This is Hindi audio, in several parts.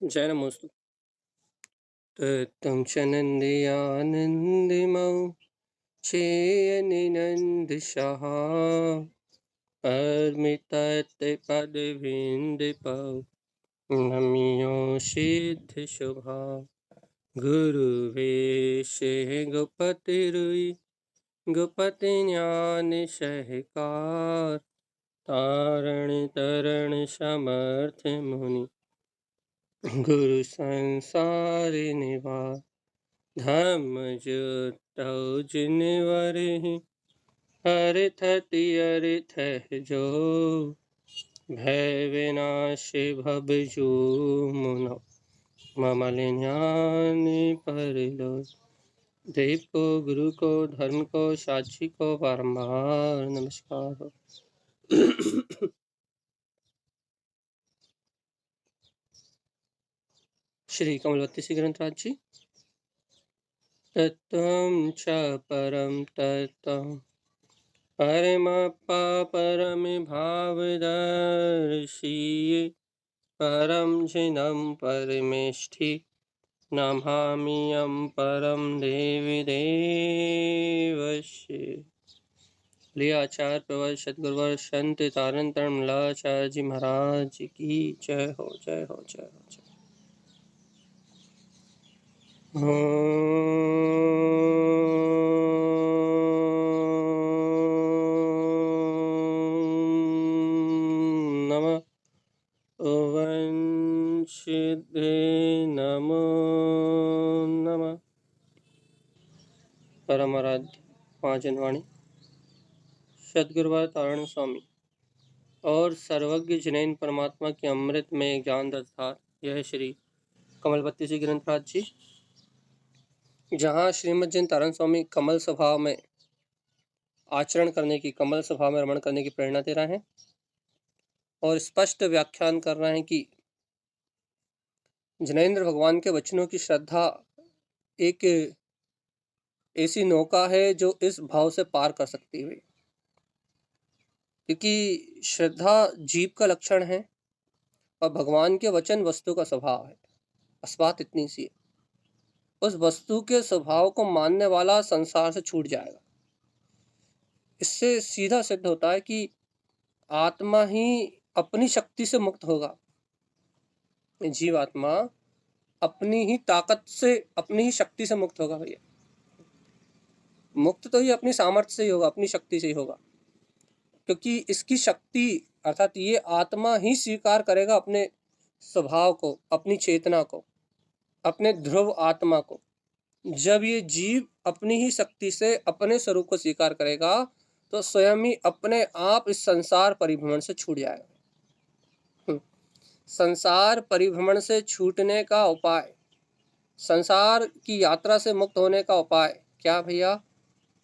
जय नमोस्तु। तं च नन्द्यानन्दिमौ चेयनिनन्दशः अर्मितत्पदविन्दपौ नम्यो सिद्धिशुभा गुरुवेशे गोपतिरुयि गोपतिज्ञान सहकार तारण तरण समर्थ मुनि गुरु संसारि निवार धम्म जुटौ जिनवरहि हरथति अरथ जो भय विनाश भव जो मुनो ममलिन्यानि परलो देव को गुरु को धर्म को साक्षी को बारंबार नमस्कार हो। श्री कमलवती श्री ग्रंथराज जी। तत्त्वं च परं तत्त्वं परमप्पा परमभावदर्शी परं जिनं परमेष्ठि नमाम्यहं परं देवी देवस्य। लिए आचार्य प्रवर सदगुरुवर संत तारण तरणमलाचार्य जी महाराज की जय हो जय हो जय हो जय। नमः ओम सिद्धे नमो नमः। परम आराध्य पांच जनवाणी सदगुरुवर तारण स्वामी और सर्वज्ञ जिनेन परमात्मा के अमृत में ज्ञान दस्तार। यह श्री कमलवती जी ग्रंथराज जी, जहाँ श्रीमद जिन तारण स्वामी कमल स्वभाव में आचरण करने की, कमल स्वभाव में रमण करने की प्रेरणा दे रहे हैं और स्पष्ट व्याख्यान कर रहे हैं कि जिनेंद्र भगवान के वचनों की श्रद्धा एक ऐसी नौका है जो इस भाव से पार कर सकती है, क्योंकि श्रद्धा जीव का लक्षण है और भगवान के वचन वस्तु का स्वभाव है। बस बात इतनी सी है, उस वस्तु के स्वभाव को मानने वाला संसार से छूट जाएगा। इससे सीधा सिद्ध होता है कि आत्मा ही अपनी शक्ति से मुक्त होगा। जीव आत्मा अपनी ही ताकत से, अपनी ही शक्ति से मुक्त होगा। भैया मुक्त तो ही अपनी सामर्थ्य से ही होगा, अपनी शक्ति से ही होगा, क्योंकि इसकी शक्ति अर्थात ये आत्मा ही स्वीकार करेगा अपने स्वभाव को, अपनी चेतना को, अपने ध्रुव आत्मा को। जब ये जीव अपनी ही शक्ति से अपने स्वरूप को स्वीकार करेगा तो स्वयं ही अपने आप इस संसार परिभ्रमण से छूट जाएगा। संसार परिभ्रमण से छूटने का उपाय, संसार की यात्रा से मुक्त होने का उपाय क्या भैया?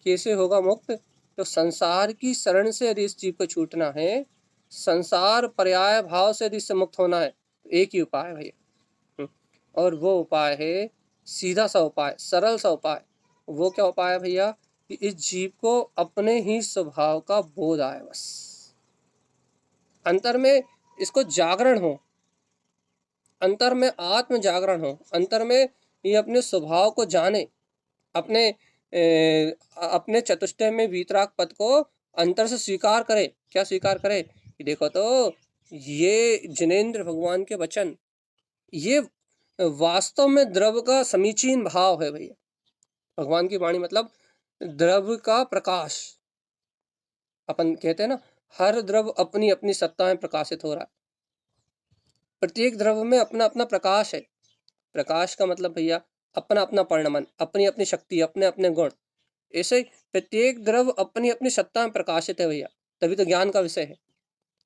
कैसे होगा मुक्त? तो संसार की शरण से यदि इस जीव को छूटना है, संसार पर्याय भाव से यदि इससे मुक्त होना है, तो एक ही उपाय है भैया, और वो उपाय है सीधा सा उपाय, सरल सा उपाय। वो क्या उपाय है भैया? कि इस जीव को अपने ही स्वभाव का बोध आए, बस अंतर में इसको जागरण हो, अंतर में आत्म जागरण हो, अंतर में ये अपने स्वभाव को जाने, अपने चतुष्टय में वीतराग पद को अंतर से स्वीकार करे। क्या स्वीकार करे? कि देखो तो ये जिनेंद्र भगवान के वचन, ये वास्तव में द्रव्य का समीचीन भाव है भैया। भगवान की वाणी मतलब द्रव्य का प्रकाश। अपन कहते हैं ना, हर द्रव्य अपनी अपनी सत्ता में प्रकाशित हो रहा है। प्रत्येक द्रव्य में अपना अपना प्रकाश है। प्रकाश का मतलब भैया अपना अपना परिणमन, अपनी अपनी शक्ति, अपने अपने गुण। ऐसे ही प्रत्येक द्रव्य अपनी अपनी सत्ता में प्रकाशित है भैया, तभी तो ज्ञान का विषय है।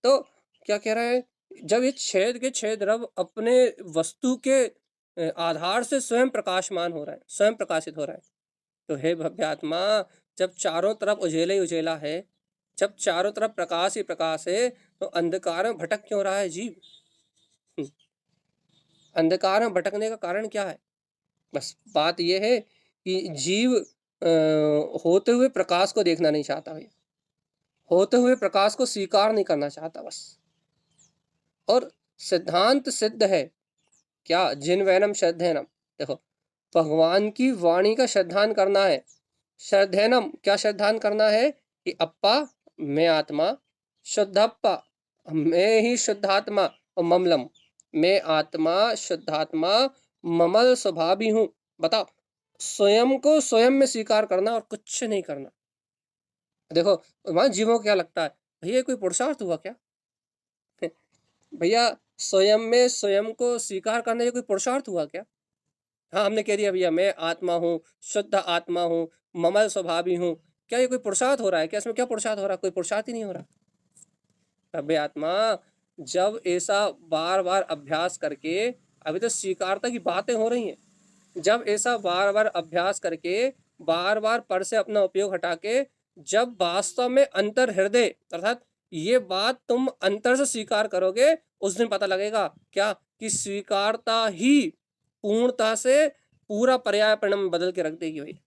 तो क्या कह रहे हैं? जब ये छेद के छेद द्रव्य अपने वस्तु के आधार से स्वयं प्रकाशमान हो रहा है, स्वयं प्रकाशित हो रहा है, तो हे भव्यात्मा, जब चारों तरफ उजेला ही उजेला है, जब चारों तरफ प्रकाश ही प्रकाश है, तो अंधकार में भटक क्यों रहा है जीव? अंधकार में भटकने का कारण क्या है? बस बात यह है कि जीव होते हुए प्रकाश को देखना नहीं चाहता भैया, होते हुए प्रकाश को स्वीकार नहीं करना चाहता बस। और सिद्धांत सिद्ध है क्या जिन्वैनम श्रद्धेनम, देखो भगवान की वाणी का श्रद्धान करना है। श्रद्धेनम क्या श्रद्धान करना है कि अप्पा मैं आत्मा, शुद्धप्पा मैं ही शुद्धात्मा, और ममलम मैं आत्मा शुद्धात्मा ममल स्वभावी हूँ। बताओ, स्वयं को स्वयं में स्वीकार करना और कुछ नहीं करना। देखो वहां जीवों को क्या लगता है, भैया कोई पुरुषार्थ हुआ क्या? भैया स्वयं में स्वयं को स्वीकार करने का कोई पुरुषार्थ हुआ क्या? हाँ हमने कह दिया भैया मैं आत्मा हूँ, शुद्ध आत्मा हूँ, ममल स्वभावी हूँ, क्या ये कोई पुरुषार्थ हो रहा है क्या? इसमें क्या पुरुषार्थ हो रहा है? कोई पुरुषार्थ ही नहीं हो रहा। अबे आत्मा, जब ऐसा बार बार अभ्यास करके, अभी तो स्वीकारता की बातें हो रही हैं, जब ऐसा बार बार अभ्यास करके, बार बार पर से अपना उपयोग हटा के, जब वास्तव में अंतर हृदय अर्थात ये बात तुम अंतर से स्वीकार करोगे, उस दिन पता लगेगा क्या कि स्वीकारता ही पूर्णता से पूरा पर्याय परिणाम में बदल के रख देगी भाई।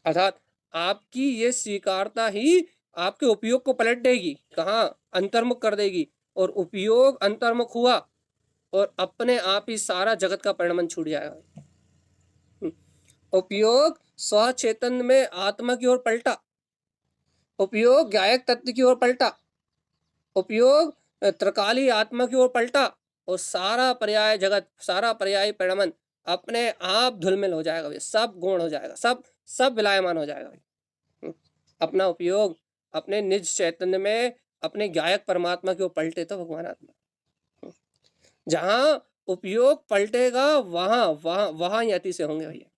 अर्थात आपकी ये स्वीकारता ही आपके उपयोग को पलट देगी, कहाँ अंतर्मुख कर देगी, और उपयोग अंतर्मुख हुआ और अपने आप ही सारा जगत का परिणमन छूट जाएगा। उपयोग स्वचेतन में आत्मा की ओर पलटा, उपयोग गायक तत्व की ओर पलटा, उपयोग त्रिकाली आत्मा की ओर पलटा, और सारा पर्याय जगत, सारा पर्याय परिणमन अपने आप धुलमिल हो जाएगा भाई, सब गुण हो जाएगा, सब सब विलायमान हो जाएगा भाई। अपना उपयोग अपने निज चैतन्य में अपने गायक परमात्मा की ओर पलटे तो भगवान आत्मा, जहां उपयोग पलटेगा वहां वहां वहां ही अति से होंगे भैया,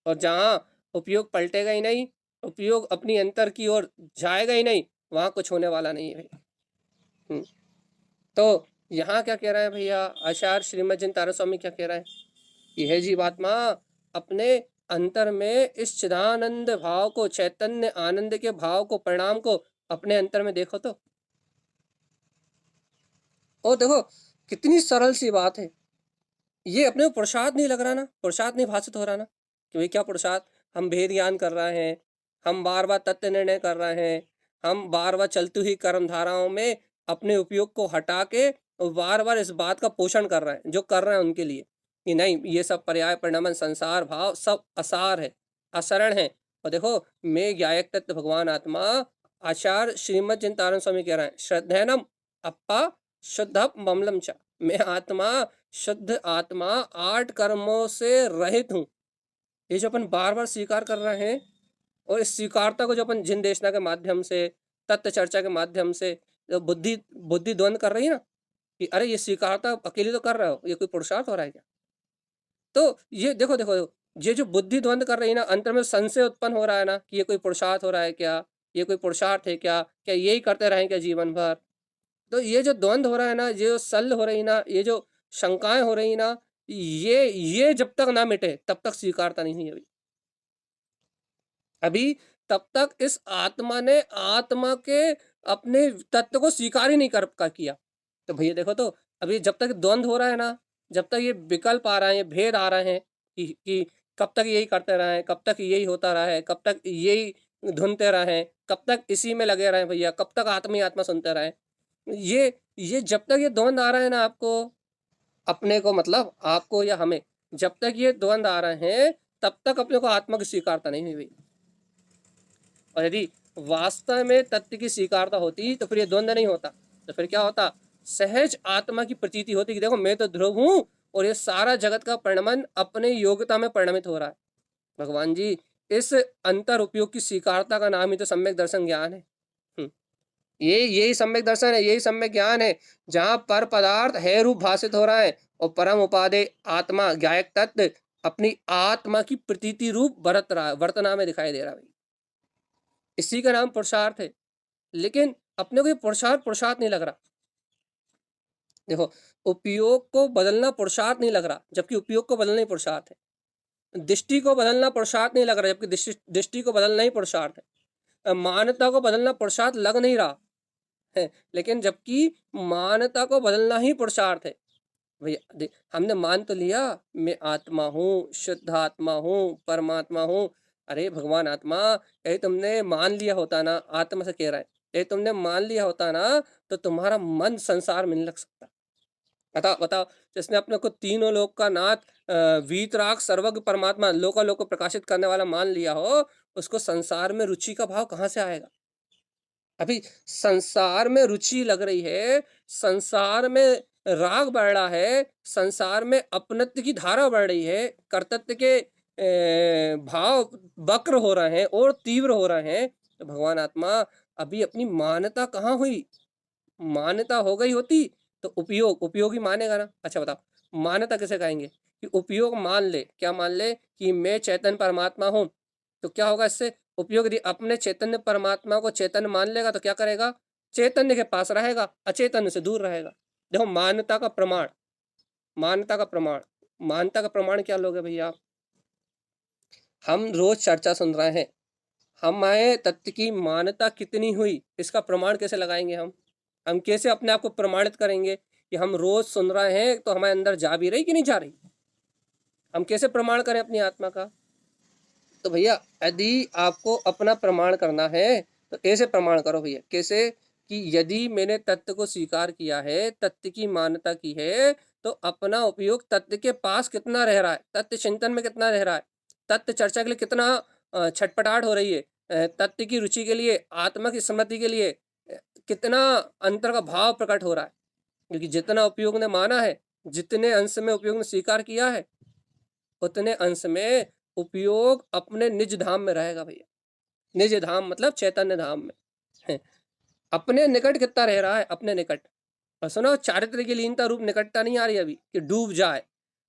और जहां उपयोग पलटेगा ही नहीं, उपयोग अपनी अंतर की ओर जाएगा ही नहीं, वहां कुछ होने वाला नहीं है भैया। तो यहाँ क्या कह रहा है भैया आचार्य श्रीमद जिन तारा स्वामी, क्या कह रहा है? यह जीवात्मा अपने अंतर में इस चिदानंद भाव को, चैतन्य आनंद के भाव को, परिणाम को अपने अंतर में देखो तो, और देखो कितनी सरल सी बात है। ये अपने को पुरुषार्थ नहीं लग रहा ना, पुरुषार्थ नहीं भाषित हो रहा ना कि भाई क्या पुरुषार्थ, हम भेद ज्ञान कर रहे हैं, हम बार बार तत्व निर्णय कर रहे हैं, हम बार बार चलती हुई कर्म धाराओं में अपने उपयोग को हटा के बार बार इस बात का पोषण कर रहे हैं, जो कर रहे हैं उनके लिए कि नहीं ये सब पर्याय परिणमन संसार भाव सब असार है, असरण है। और देखो मैं गायक तत्व भगवान आत्मा, आचार्य श्रीमद चिंतारण स्वामी कह रहे हैं श्रद्धेनम अप्पा शुद्ध ममलम चा, मैं आत्मा शुद्ध आत्मा 8 कर्मों से रहित हूँ। ये जो अपन बार बार स्वीकार कर रहे हैं, और इस स्वीकारता को जो अपन जिन देशना के माध्यम से, तत्व चर्चा के माध्यम से जो बुद्धि बुद्धि द्वंद कर रही है ना कि अरे ये स्वीकारता अकेले तो कर रहे हो, ये कोई पुरुषार्थ हो रहा है क्या? तो ये देखो देखो देखो, ये जो बुद्धि द्वंद कर रही है ना, अंतर में संशय उत्पन्न हो रहा है ना कि ये कोई पुरुषार्थ हो रहा है क्या, ये कोई पुरुषार्थ है क्या, क्या यही करते रहें क्या जीवन भर? तो ये जो द्वंद हो रहा है ना, ये जो सल हो रही ना, ये जो शंकाएं हो रही ना, ये जब तक ना मिटे तब तक स्वीकारता नहीं हुई अभी। अभी तब तक इस आत्मा ने आत्मा के अपने तत्व को स्वीकार ही नहीं कर किया। तो भैया देखो तो, अभी जब तक द्वंद हो रहा है ना, जब तक ये विकल्प आ रहे हैं, भेद आ रहे हैं कि कब तक यही करते रहे, कब तक यही होता रहा है, कब तक यही धुनते रहे, कब तक इसी में लगे रहे भैया, कब तक आत्मा ही आत्मा सुनते रहे, ये जब तक ये द्वंद आ रहा है ना आपको, अपने को मतलब आपको या हमें, जब तक ये द्वंद आ रहे हैं तब तक अपने को आत्मा की स्वीकारता नहीं हुई। और यदि वास्तव में तत्व की स्वीकारता होती तो फिर ये द्वंद नहीं होता, तो फिर क्या होता, सहज आत्मा की प्रतीति होती कि देखो मैं तो ध्रुव हूं और ये सारा जगत का परिणमन अपने योग्यता में परिणमित हो रहा है। भगवान जी इस अंतर उपयोग की स्वीकारता का नाम ही तो सम्यक दर्शन ज्ञान है। ये यही सम्यक दर्शन है, यही सम्यक ज्ञान है, जहां पर पदार्थ है रूप भाषित हो रहा है और परम उपादेय आत्मा गायक तत्व अपनी आत्मा की प्रतीति रूप बरत रहा है, वर्तना में दिखाई दे रहा है। इसी का नाम पुरुषार्थ है। लेकिन अपने को ये पुरुषार्थ पुरुषार्थ नहीं लग रहा। देखो उपयोग को बदलना पुरुषार्थ नहीं लग रहा, जबकि उपयोग को बदलना ही पुरुषार्थ है। दृष्टि को बदलना पुरुषार्थ नहीं लग रहा, जबकि दृष्टि को बदलना ही पुरुषार्थ है। मान्यता को बदलना पुरुषार्थ लग नहीं रहा है, लेकिन जबकि मान्यता को बदलना ही पुरुषार्थ है। भैया हमने मान तो लिया मैं आत्मा हूँ, शुद्ध आत्मा हूँ, परमात्मा हूँ। अरे भगवान आत्मा, यही तुमने मान लिया होता ना, आत्मा से कह रहा है, यही तुमने मान लिया होता ना तो तुम्हारा मन संसार में नहीं लग सकता। बताओ बताओ, जिसने अपने को तीनों लोक का नाथ, वीतराग सर्वज्ञ परमात्मा, लोक को प्रकाशित करने वाला मान लिया हो, उसको संसार में रुचि का भाव कहाँ से आएगा? अभी संसार में रुचि लग रही है, संसार में राग बढ़ रहा है, संसार में अपनत्व की धारा बढ़ रही है, कर्तव्य के भाव वक्र हो रहे हैं और तीव्र हो रहे हैं, तो भगवान आत्मा अभी अपनी मान्यता कहाँ हुई? मान्यता हो गई होती तो उपयोगी मानेगा ना। अच्छा बताओ, मान्यता किसे कहेंगे? कि उपयोग मान ले, क्या मान ले? कि मैं चैतन्य परमात्मा हूं, तो क्या होगा इससे? उपयोग। यदि अपने चैतन्य परमात्मा को चैतन्य मान लेगा तो क्या करेगा? चैतन्य के पास रहेगा, अचैतन्य से दूर रहेगा। देखो, मान्यता का प्रमाण, मान्यता का प्रमाण, मान्यता का प्रमाण क्या लोगे भैया? हम रोज चर्चा सुन रहे हैं, हमारे तत्व की मान्यता कितनी हुई, इसका प्रमाण कैसे लगाएंगे हम कैसे अपने आप को प्रमाणित करेंगे कि हम रोज सुन रहे हैं तो हमारे अंदर जा भी रही कि नहीं जा रही? हम कैसे प्रमाण करें अपनी आत्मा का? तो भैया, यदि आपको अपना प्रमाण करना है तो ऐसे प्रमाण करो भैया। कैसे? कि यदि मैंने तत्व को स्वीकार किया है, तत्व की मान्यता की है, तो अपना उपयोग तत्व के पास कितना रह रहा है, तत्व चिंतन में कितना रह रहा है, तत्व चर्चा के लिए कितना छटपटाहट हो रही है, तत्व की रुचि के लिए, आत्मा की स्मृति के लिए कितना अंतर का भाव प्रकट हो रहा है। क्योंकि जितना उपयोग ने माना है, जितने अंश में उपयोग ने स्वीकार किया है, उतने अंश में उपयोग अपने निज धाम में रहेगा भैया। निज धाम मतलब चैतन्य धाम में है। अपने निकट कितना रह रहा है? अपने निकट। और सुनो, चारित्र की लीनता रूप निकटता नहीं आ रही अभी कि डूब जाए।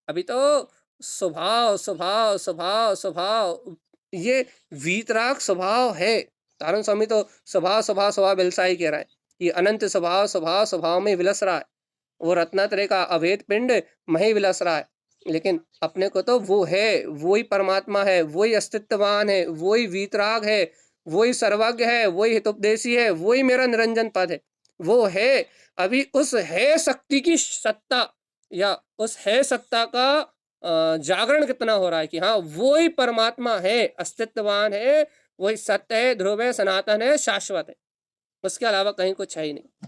अभी तो स्वभाव स्वभाव स्वभाव स्वभाव, ये वीतराग स्वभाव है। तारण स्वामी तो स्वभाव स्वभाव स्वभाव बिलसा ही कह रहा है। ये अनंत स्वभाव स्वभाव स्वभाव में विलस रहा है। वो रत्नात्रय का अभेद पिंड मही विलस रहा है। लेकिन अपने को तो वो है, वही परमात्मा है, वही अस्तित्ववान है, वही वीतराग है, वही सर्वज्ञ है, वही हितोपदेशी है, वही मेरा निरंजन पद है, वो है। अभी उस है शक्ति की सत्ता या उस है सत्ता का जागरण कितना हो रहा है कि हाँ, वही परमात्मा है, अस्तित्ववान है, वही सत्य है, ध्रुव है, सनातन है, शाश्वत है, उसके अलावा कहीं कुछ है ही नहीं।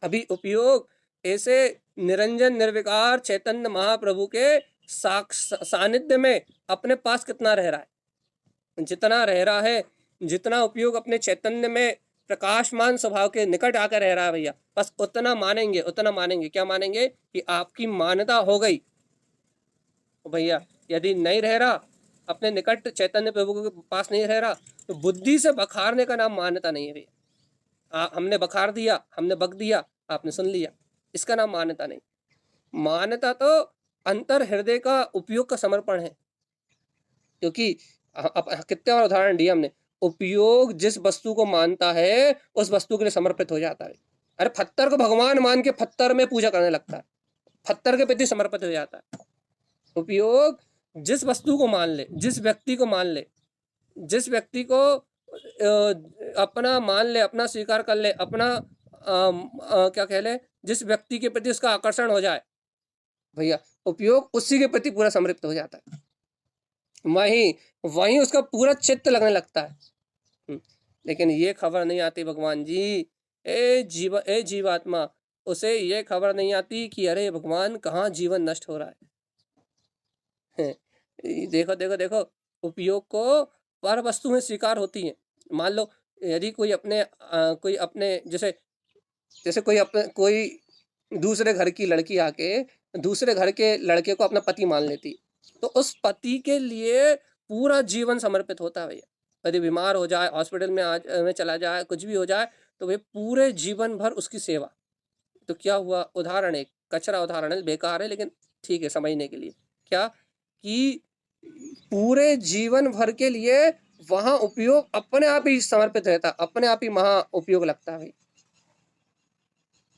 अभी उपयोग ऐसे निरंजन निर्विकार चैतन्य महाप्रभु के सानिध्य में अपने पास कितना रह रहा है? जितना रह रहा है, जितना उपयोग अपने चैतन्य में प्रकाशमान स्वभाव के निकट आकर रह रहा है भैया, बस उतना मानेंगे, उतना मानेंगे। क्या मानेंगे? कि आपकी मान्यता हो गई। तो भैया, यदि नहीं रह रहा, अपने निकट चैतन्य प्रभु के पास नहीं रह रहा, तो बुद्धि से बखारने का नाम मान्यता नहीं है भैया। हमने बखार दिया, हमने बक दिया, आपने सुन लिया, इसका नाम मान्यता नहीं। मान्यता तो अंतर हृदय का उपयोग का समर्पण है। क्योंकि कितने और उदाहरण दिए हमने। उपयोग जिस वस्तु को मानता है, उस वस्तु के लिए समर्पित हो जाता है। अरे, पत्थर को भगवान मान के पत्थर में पूजा करने लगता है, पत्थर के प्रति समर्पित हो जाता है। उपयोग जिस वस्तु को मान ले, जिस व्यक्ति को मान ले, जिस व्यक्ति को अपना मान ले, अपना स्वीकार कर ले, अपना क्या कह ले, जिस व्यक्ति के प्रति उसका आकर्षण हो जाए भैया, उपयोग उसी के प्रति पूरा समर्पित हो जाता है। वहीं वहीं उसका पूरा चित्त लगने लगता है। लेकिन ये खबर नहीं आती भगवान जी, ए जीवात्मा, उसे ये खबर नहीं आती कि अरे भगवान, कहाँ जीवन नष्ट हो रहा है। देखो देखो देखो, उपयोग को पर वस्तु में स्वीकार होती है। मान लो, यदि कोई अपने जैसे जैसे कोई दूसरे घर की लड़की आके दूसरे घर के लड़के को अपना पति मान लेती, तो उस पति के लिए पूरा जीवन समर्पित होता है भैया। यदि बीमार हो जाए, हॉस्पिटल में चला जाए, कुछ भी हो जाए, तो वे पूरे जीवन भर उसकी सेवा। तो क्या हुआ? उदाहरण, एक कचरा उदाहरण है, बेकार है, लेकिन ठीक है समझने के लिए। क्या? कि पूरे जीवन भर के लिए वहां उपयोग अपने आप ही समर्पित रहता, अपने आप ही महा उपयोग लगता है भाई।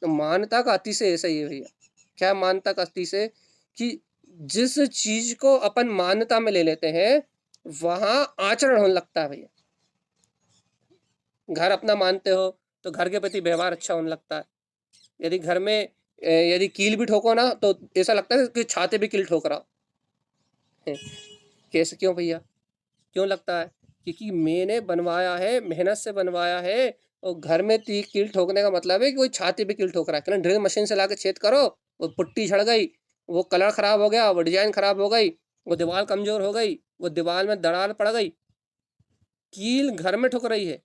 तो मान्यता का अतिशय ऐसा ही है भैया। क्या मान्यता का अतिशय? कि जिस चीज को अपन मान्यता में ले लेते हैं, वहां आचरण होने लगता है भैया। घर अपना मानते हो तो घर के प्रति व्यवहार अच्छा होने लगता है। यदि घर में यदि कील भी ठोको ना, तो ऐसा लगता है कि छाते भी कील ठोक रहा है। कैसे? क्यों भैया? क्यों लगता है? क्योंकि मैंने बनवाया है, मेहनत से बनवाया है, और घर में कील ठोकने का मतलब है कि कोई छाती पे कील ठोक रहा है। कहना ड्रिल मशीन से लाके छेद करो, वो पुट्टी झड़ गई, वो कलर खराब हो गया, वो डिजाइन खराब हो गई, वो दीवार कमजोर हो गई, वो दीवार में दरार पड़ गई। कील घर में ठुक रही है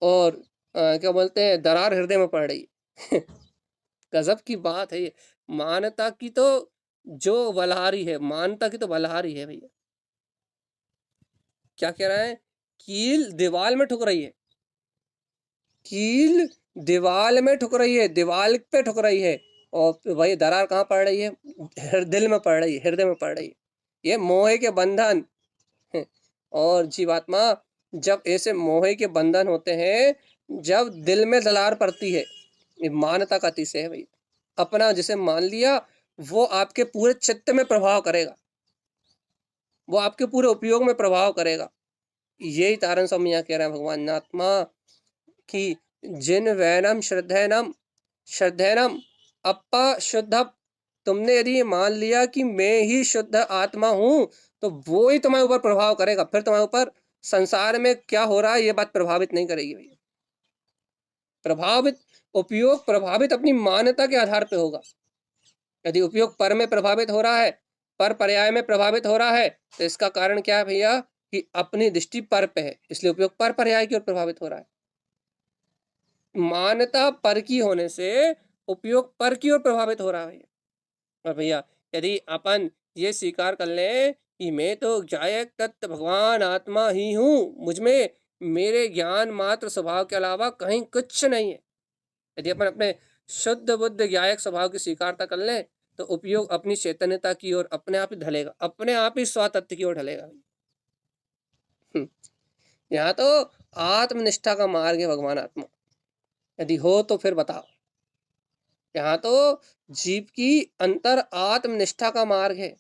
और क्या बोलते हैं, दरार हृदय में पड़ रही है। गजब की बात है ये। मानवता की तो जो बलहारी है, मानवता की तो बलहारी है भैया। क्या कह रहा है? कील दीवार में ठुक रही है, कील दीवार में ठुक रही है, दीवार पे ठुक रही है। और भाई दरार कहाँ पड़ रही है? दिल में पड़ रही है, हृदय में पड़ रही है। ये मोह के बंधन हैं। और जीवात्मा, जब ऐसे मोह के बंधन होते हैं, जब दिल में दरार पड़ती है, ये मानवता का अतिशय है भाई। अपना जिसे मान लिया, वो आपके पूरे चित्त में प्रभाव करेगा, वो आपके पूरे उपयोग में प्रभाव करेगा। यही तारण हम यहाँ कह रहे हैं भगवान आत्मा कि जिन वैनम श्रद्धेनम श्रद्धेनम अपा शुद्ध। तुमने यदि ये मान लिया कि मैं ही शुद्ध आत्मा हूं, तो वो ही तुम्हारे ऊपर प्रभाव करेगा। फिर तुम्हारे ऊपर संसार में क्या हो रहा है ये बात प्रभावित नहीं करेगी भैया। प्रभावित, उपयोग प्रभावित अपनी मान्यता के आधार पे होगा। यदि उपयोग पर में प्रभावित हो रहा है, पर पर्याय में प्रभावित हो रहा है, तो इसका कारण क्या है भैया? कि अपनी दृष्टि पर पे है, इसलिए उपयोग पर पर्याय की ओर प्रभावित हो रहा है। मान्यता पर की होने से उपयोग पर की ओर प्रभावित हो रहा है भैया। और भैया यदि अपन ये स्वीकार कर लें कि मैं तो जायक तत्व भगवान आत्मा ही हूँ, मुझ में मेरे ज्ञान मात्र स्वभाव के अलावा कहीं कुछ नहीं है, यदि अपन अपने शुद्ध बुद्ध ज्ञायक स्वभाव की स्वीकारता कर लें, तो उपयोग अपनी चैतन्यता की ओर अपने आप ही ढलेगा, अपने आप ही स्वातत्व की ओर ढलेगा। यहाँ तो आत्मनिष्ठा का मार्ग है भगवान आत्मा। यदि हो तो फिर बताओ। यहाँ तो जीव की अंतर आत्मनिष्ठा का मार्ग है,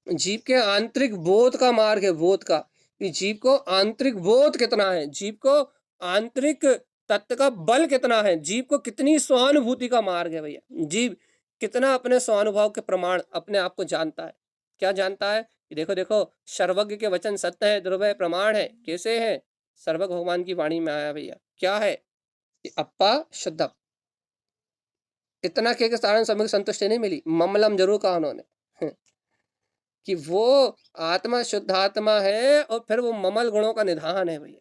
जीव के आंतरिक बोध का मार्ग है, बोध का, कि जीव को आंतरिक बोध कितना है, जीव को आंतरिक तत्व का बल कितना है, जीव को कितनी स्वानुभूति का मार्ग है भैया। जीव कितना अपने स्वानुभव के प्रमाण अपने आप को जानता है। क्या जानता है? कि देखो देखो, सर्वज्ञ के वचन सत्य है, ध्रुव है, प्रमाण है। कैसे है? सर्वज्ञ भगवान की वाणी में आया भैया। क्या है? कि अप्पा शुद्धम। इतना के कारण समय संतुष्टि नहीं मिली, ममलम जरूर कहा उन्होंने। कि वो आत्मा शुद्ध आत्मा है और फिर वो ममल गुणों का निधान है भैया।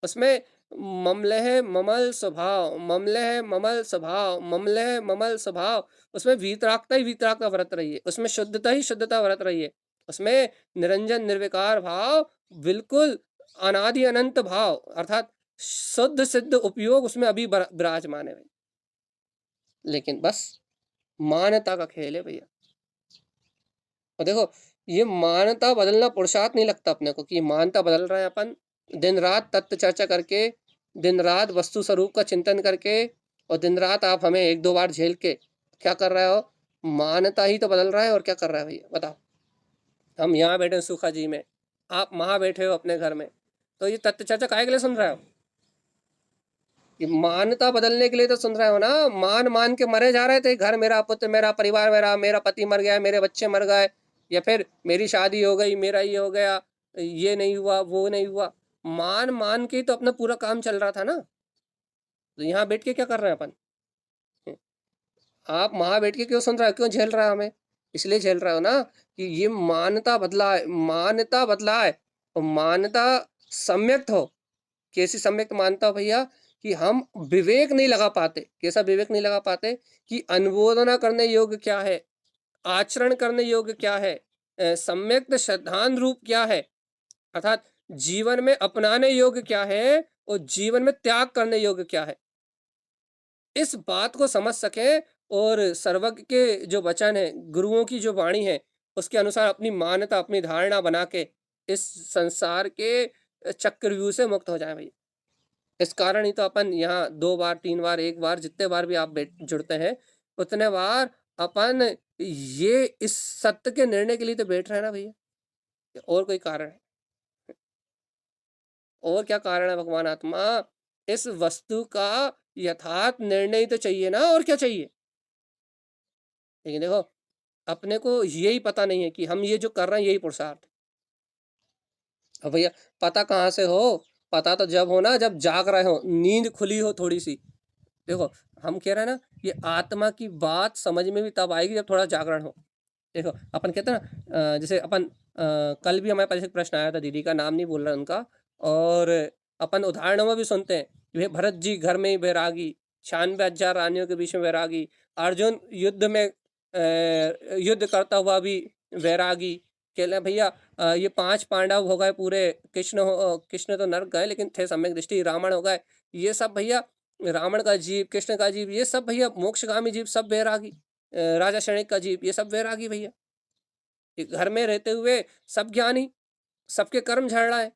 उसमें ममलह ममल स्वभाव, ममलह ममल स्वभाव, ममलह ममल स्वभाव, उसमें वीतरागता ही वीतरागता व्रत रही है, उसमें शुद्धता ही शुद्धता व्रत रही है, उसमें निरंजन निर्विकार भाव, बिल्कुल अनादि अनंत भाव, अर्थात शुद्ध सिद्ध उपयोग उसमें अभी विराजमान है भाई। लेकिन बस मान्यता का खेल है भैया। और देखो, ये मान्यता बदलना पुरुषार्थ नहीं लगता अपने को कि मान्यता बदल रहे हैं अपन, दिन रात तत्व चर्चा करके, दिन रात वस्तु स्वरूप का चिंतन करके, और दिन रात आप हमें एक दो बार झेल के क्या कर रहे हो? मान्यता ही तो बदल रहा है, और क्या कर रहा है भैया बताओ। हम यहाँ बैठे हैं सुखा जी में, आप वहां बैठे हो अपने घर में, तो ये तत्व चर्चा काहे के लिए सुन रहे हो? ये मान्यता बदलने के लिए तो सुन रहे हो ना। मान मान के मरे जा रहे थे, घर मेरा, पुत्र मेरा, परिवार मेरा, मेरा पति मर गया, मेरे बच्चे मर गए, या फिर मेरी शादी हो गई, मेरा ये हो गया, ये नहीं हुआ, वो नहीं हुआ। मान मान के ही तो अपना पूरा काम चल रहा था ना। तो यहाँ बैठ के क्या कर रहे हैं अपन? आप वहां बैठ के क्यों सुन रहे हो, क्यों झेल रहा है हमें? इसलिए झेल रहे हो ना कि ये मान्यता बदला है, मान्यता बदला है। और मान्यता सम्यक्त हो। कैसी सम्यक्त मानता हो भैया? कि हम विवेक नहीं लगा पाते। कैसा विवेक नहीं लगा पाते? कि अनुमोदना करने योग्य क्या है, आचरण करने योग्य क्या है, सम्यक्त श्रद्धान रूप क्या है, अर्थात जीवन में अपनाने योग्य क्या है, और जीवन में त्याग करने योग्य क्या है, इस बात को समझ सके। और सर्वज्ञ के जो वचन है, गुरुओं की जो वाणी है, उसके अनुसार अपनी मान्यता, अपनी धारणा बना के इस संसार के चक्रव्यूह से मुक्त हो जाए भाई। इस कारण ही तो अपन यहाँ दो बार, तीन बार, एक बार, जितने बार भी आप जुड़ते हैं, उतने बार अपन ये इस सत्य के निर्णय के लिए तो बैठ रहे हैं ना भैया। और कोई कारण है? और क्या कारण है भगवान आत्मा? इस वस्तु का यथार्थ निर्णय तो चाहिए ना, और क्या चाहिए? लेकिन देखो, अपने को यही पता नहीं है कि हम ये जो कर रहे हैं यही पुरुषार्थ। अब भैया पता कहाँ से हो? पता तो जब हो ना, जब जाग रहे हो, नींद खुली हो थोड़ी सी। देखो, हम कह रहे हैं ना, ये आत्मा की बात समझ में भी तब आएगी जब थोड़ा जागरण हो। देखो, अपन कहते हैं ना, जैसे अपन कल भी हमारे पास एक प्रश्न आया था, दीदी का नाम नहीं बोल रहा उनका, और अपन उदाहरणों में भी सुनते हैं कि भाई भरत जी घर में ही बैरागी, 96,000 रानियों के बीच में बैरागी, अर्जुन युद्ध में युद्ध करता हुआ भी बैरागी। कह रहे भैया ये 5 पांडव हो गए पूरे, कृष्ण तो नरक गए लेकिन थे सम्यक दृष्टि, रावण हो गए, ये सब भैया, रावण का जीव, कृष्ण का जीव, ये सब भैया मोक्षगामी जीव, सब बैरागी। राजा शनिक का जीव, ये सब वैरागी भैया। ये घर में रहते हुए सब ज्ञानी, सबके कर्म झड़ रहा है।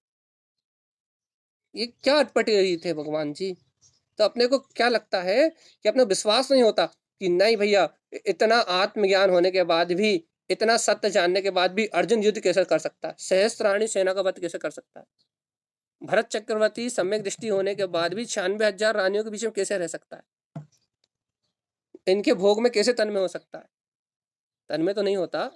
ये क्या अटपटे रही थे भगवान जी। तो अपने को क्या लगता है कि अपने विश्वास नहीं होता कि नहीं भैया, इतना आत्मज्ञान होने के बाद भी, इतना सत्य जानने के बाद भी अर्जुन युद्ध कैसे कर सकता है, सहस्त्राणी सेना का वध कैसे कर सकता है, भरत चक्रवर्ती सम्यक दृष्टि होने के बाद भी 96,000 रानियों के बीच में कैसे रह सकता है, इनके भोग में कैसे तन में हो सकता है, तन में तो नहीं होता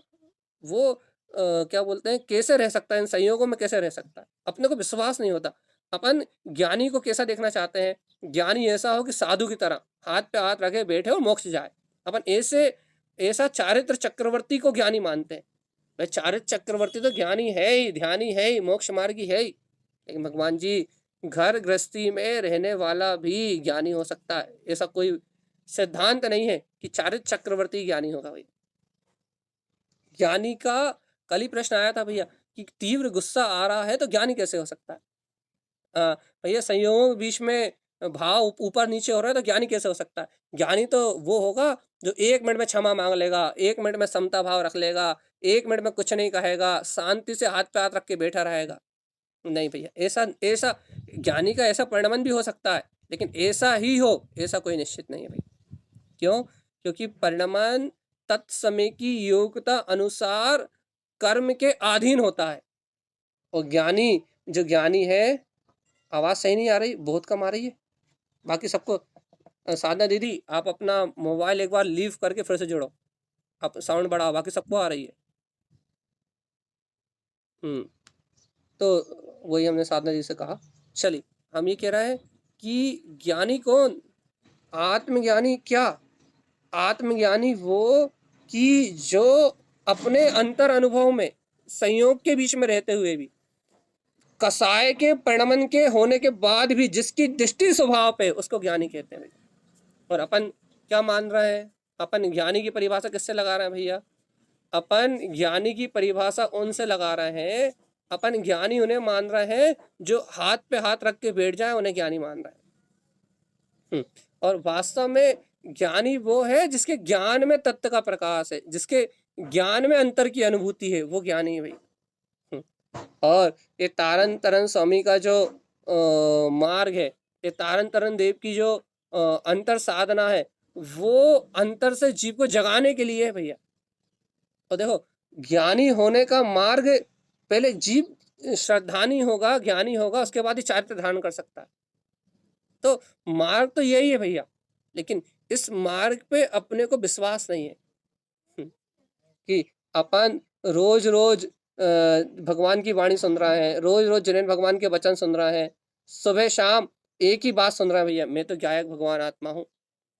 वो। क्या बोलते हैं, कैसे रह सकता है, इन संयोगों में कैसे रह सकता है, अपने को विश्वास नहीं होता। अपन ज्ञानी को कैसा देखना चाहते हैं, ज्ञानी ऐसा हो कि साधु की तरह हाथ पे हाथ रखे बैठे और मोक्ष जाए। अपन ऐसे, ऐसा चारित्र चक्रवर्ती को ज्ञानी मानते हैं। भाई चारित्र चक्रवर्ती तो ज्ञानी है ही, ध्यानी है ही, मोक्ष मार्गी है ही, लेकिन भगवान जी घर गृहस्थी में रहने वाला भी ज्ञानी हो सकता है। ऐसा कोई सिद्धांत नहीं है कि चारित्र चक्रवर्ती ज्ञानी होगा। भाई ज्ञानी का कल ही प्रश्न आया था भैया कि तीव्र गुस्सा आ रहा है तो ज्ञानी कैसे हो सकता है। भैया संयोगों के बीच में भाव ऊपर नीचे हो रहा है तो ज्ञानी कैसे हो सकता है। ज्ञानी तो वो होगा जो 1 मिनट में क्षमा मांग लेगा, 1 मिनट में समता भाव रख लेगा, 1 मिनट में कुछ नहीं कहेगा, शांति से हाथ पे हाथ रख के बैठा रहेगा। नहीं भैया, ऐसा ऐसा ज्ञानी का ऐसा परिणमन भी हो सकता है, लेकिन ऐसा ही हो ऐसा कोई निश्चित नहीं है भाई। क्यों? क्योंकि परिणमन तत्समय की योग्यता अनुसार कर्म के अधीन होता है। और ज्ञानी, जो ज्ञानी है, आवाज सही नहीं आ रही, बहुत कम आ रही है। बाकी सबको, साधना दीदी आप अपना मोबाइल एक बार लीव करके फिर से जोड़ो, आप साउंड बढ़ाओ, बाकी सबको आ रही है। तो वही हमने साधना जी से कहा। चलिए, हम ये कह रहे हैं कि ज्ञानी कौन, आत्मज्ञानी क्या, आत्मज्ञानी वो कि जो अपने अंतर अनुभव में संयोग के बीच में रहते हुए भी, कसाय के परिणमन के होने के बाद भी जिसकी दृष्टि स्वभाव पे, उसको ज्ञानी कहते हैं। और अपन क्या मान रहे हैं, अपन ज्ञानी की परिभाषा किससे लगा रहे हैं भैया, अपन ज्ञानी की परिभाषा उनसे लगा रहे हैं, अपन ज्ञानी उन्हें मान रहे हैं जो हाथ पे हाथ रख के बैठ जाए, उन्हें ज्ञानी मान रहे हैं। और वास्तव में ज्ञानी वो है जिसके ज्ञान में तत्व का प्रकाश है, जिसके ज्ञान में अंतर की अनुभूति है, वो ज्ञानी है भाई। और ये तारन तरन स्वामी का जो मार्ग है, ये तारन तरन देव की जो अंतर साधना है, वो अंतर से जीव को जगाने के लिए है भैया। और देखो, ज्ञानी होने का मार्ग, पहले जीव श्रद्धानी होगा, ज्ञानी होगा, उसके बाद ही चारित्र धारण कर सकता है। तो मार्ग तो यही है भैया, लेकिन इस मार्ग पे अपने को विश्वास नहीं है कि अपन रोज रोज भगवान की वाणी सुन रहा है, रोज रोज जिनेन्द्र भगवान के वचन सुन रहा है, सुबह शाम एक ही बात सुन रहा है भैया, मैं तो गायक भगवान आत्मा हूँ,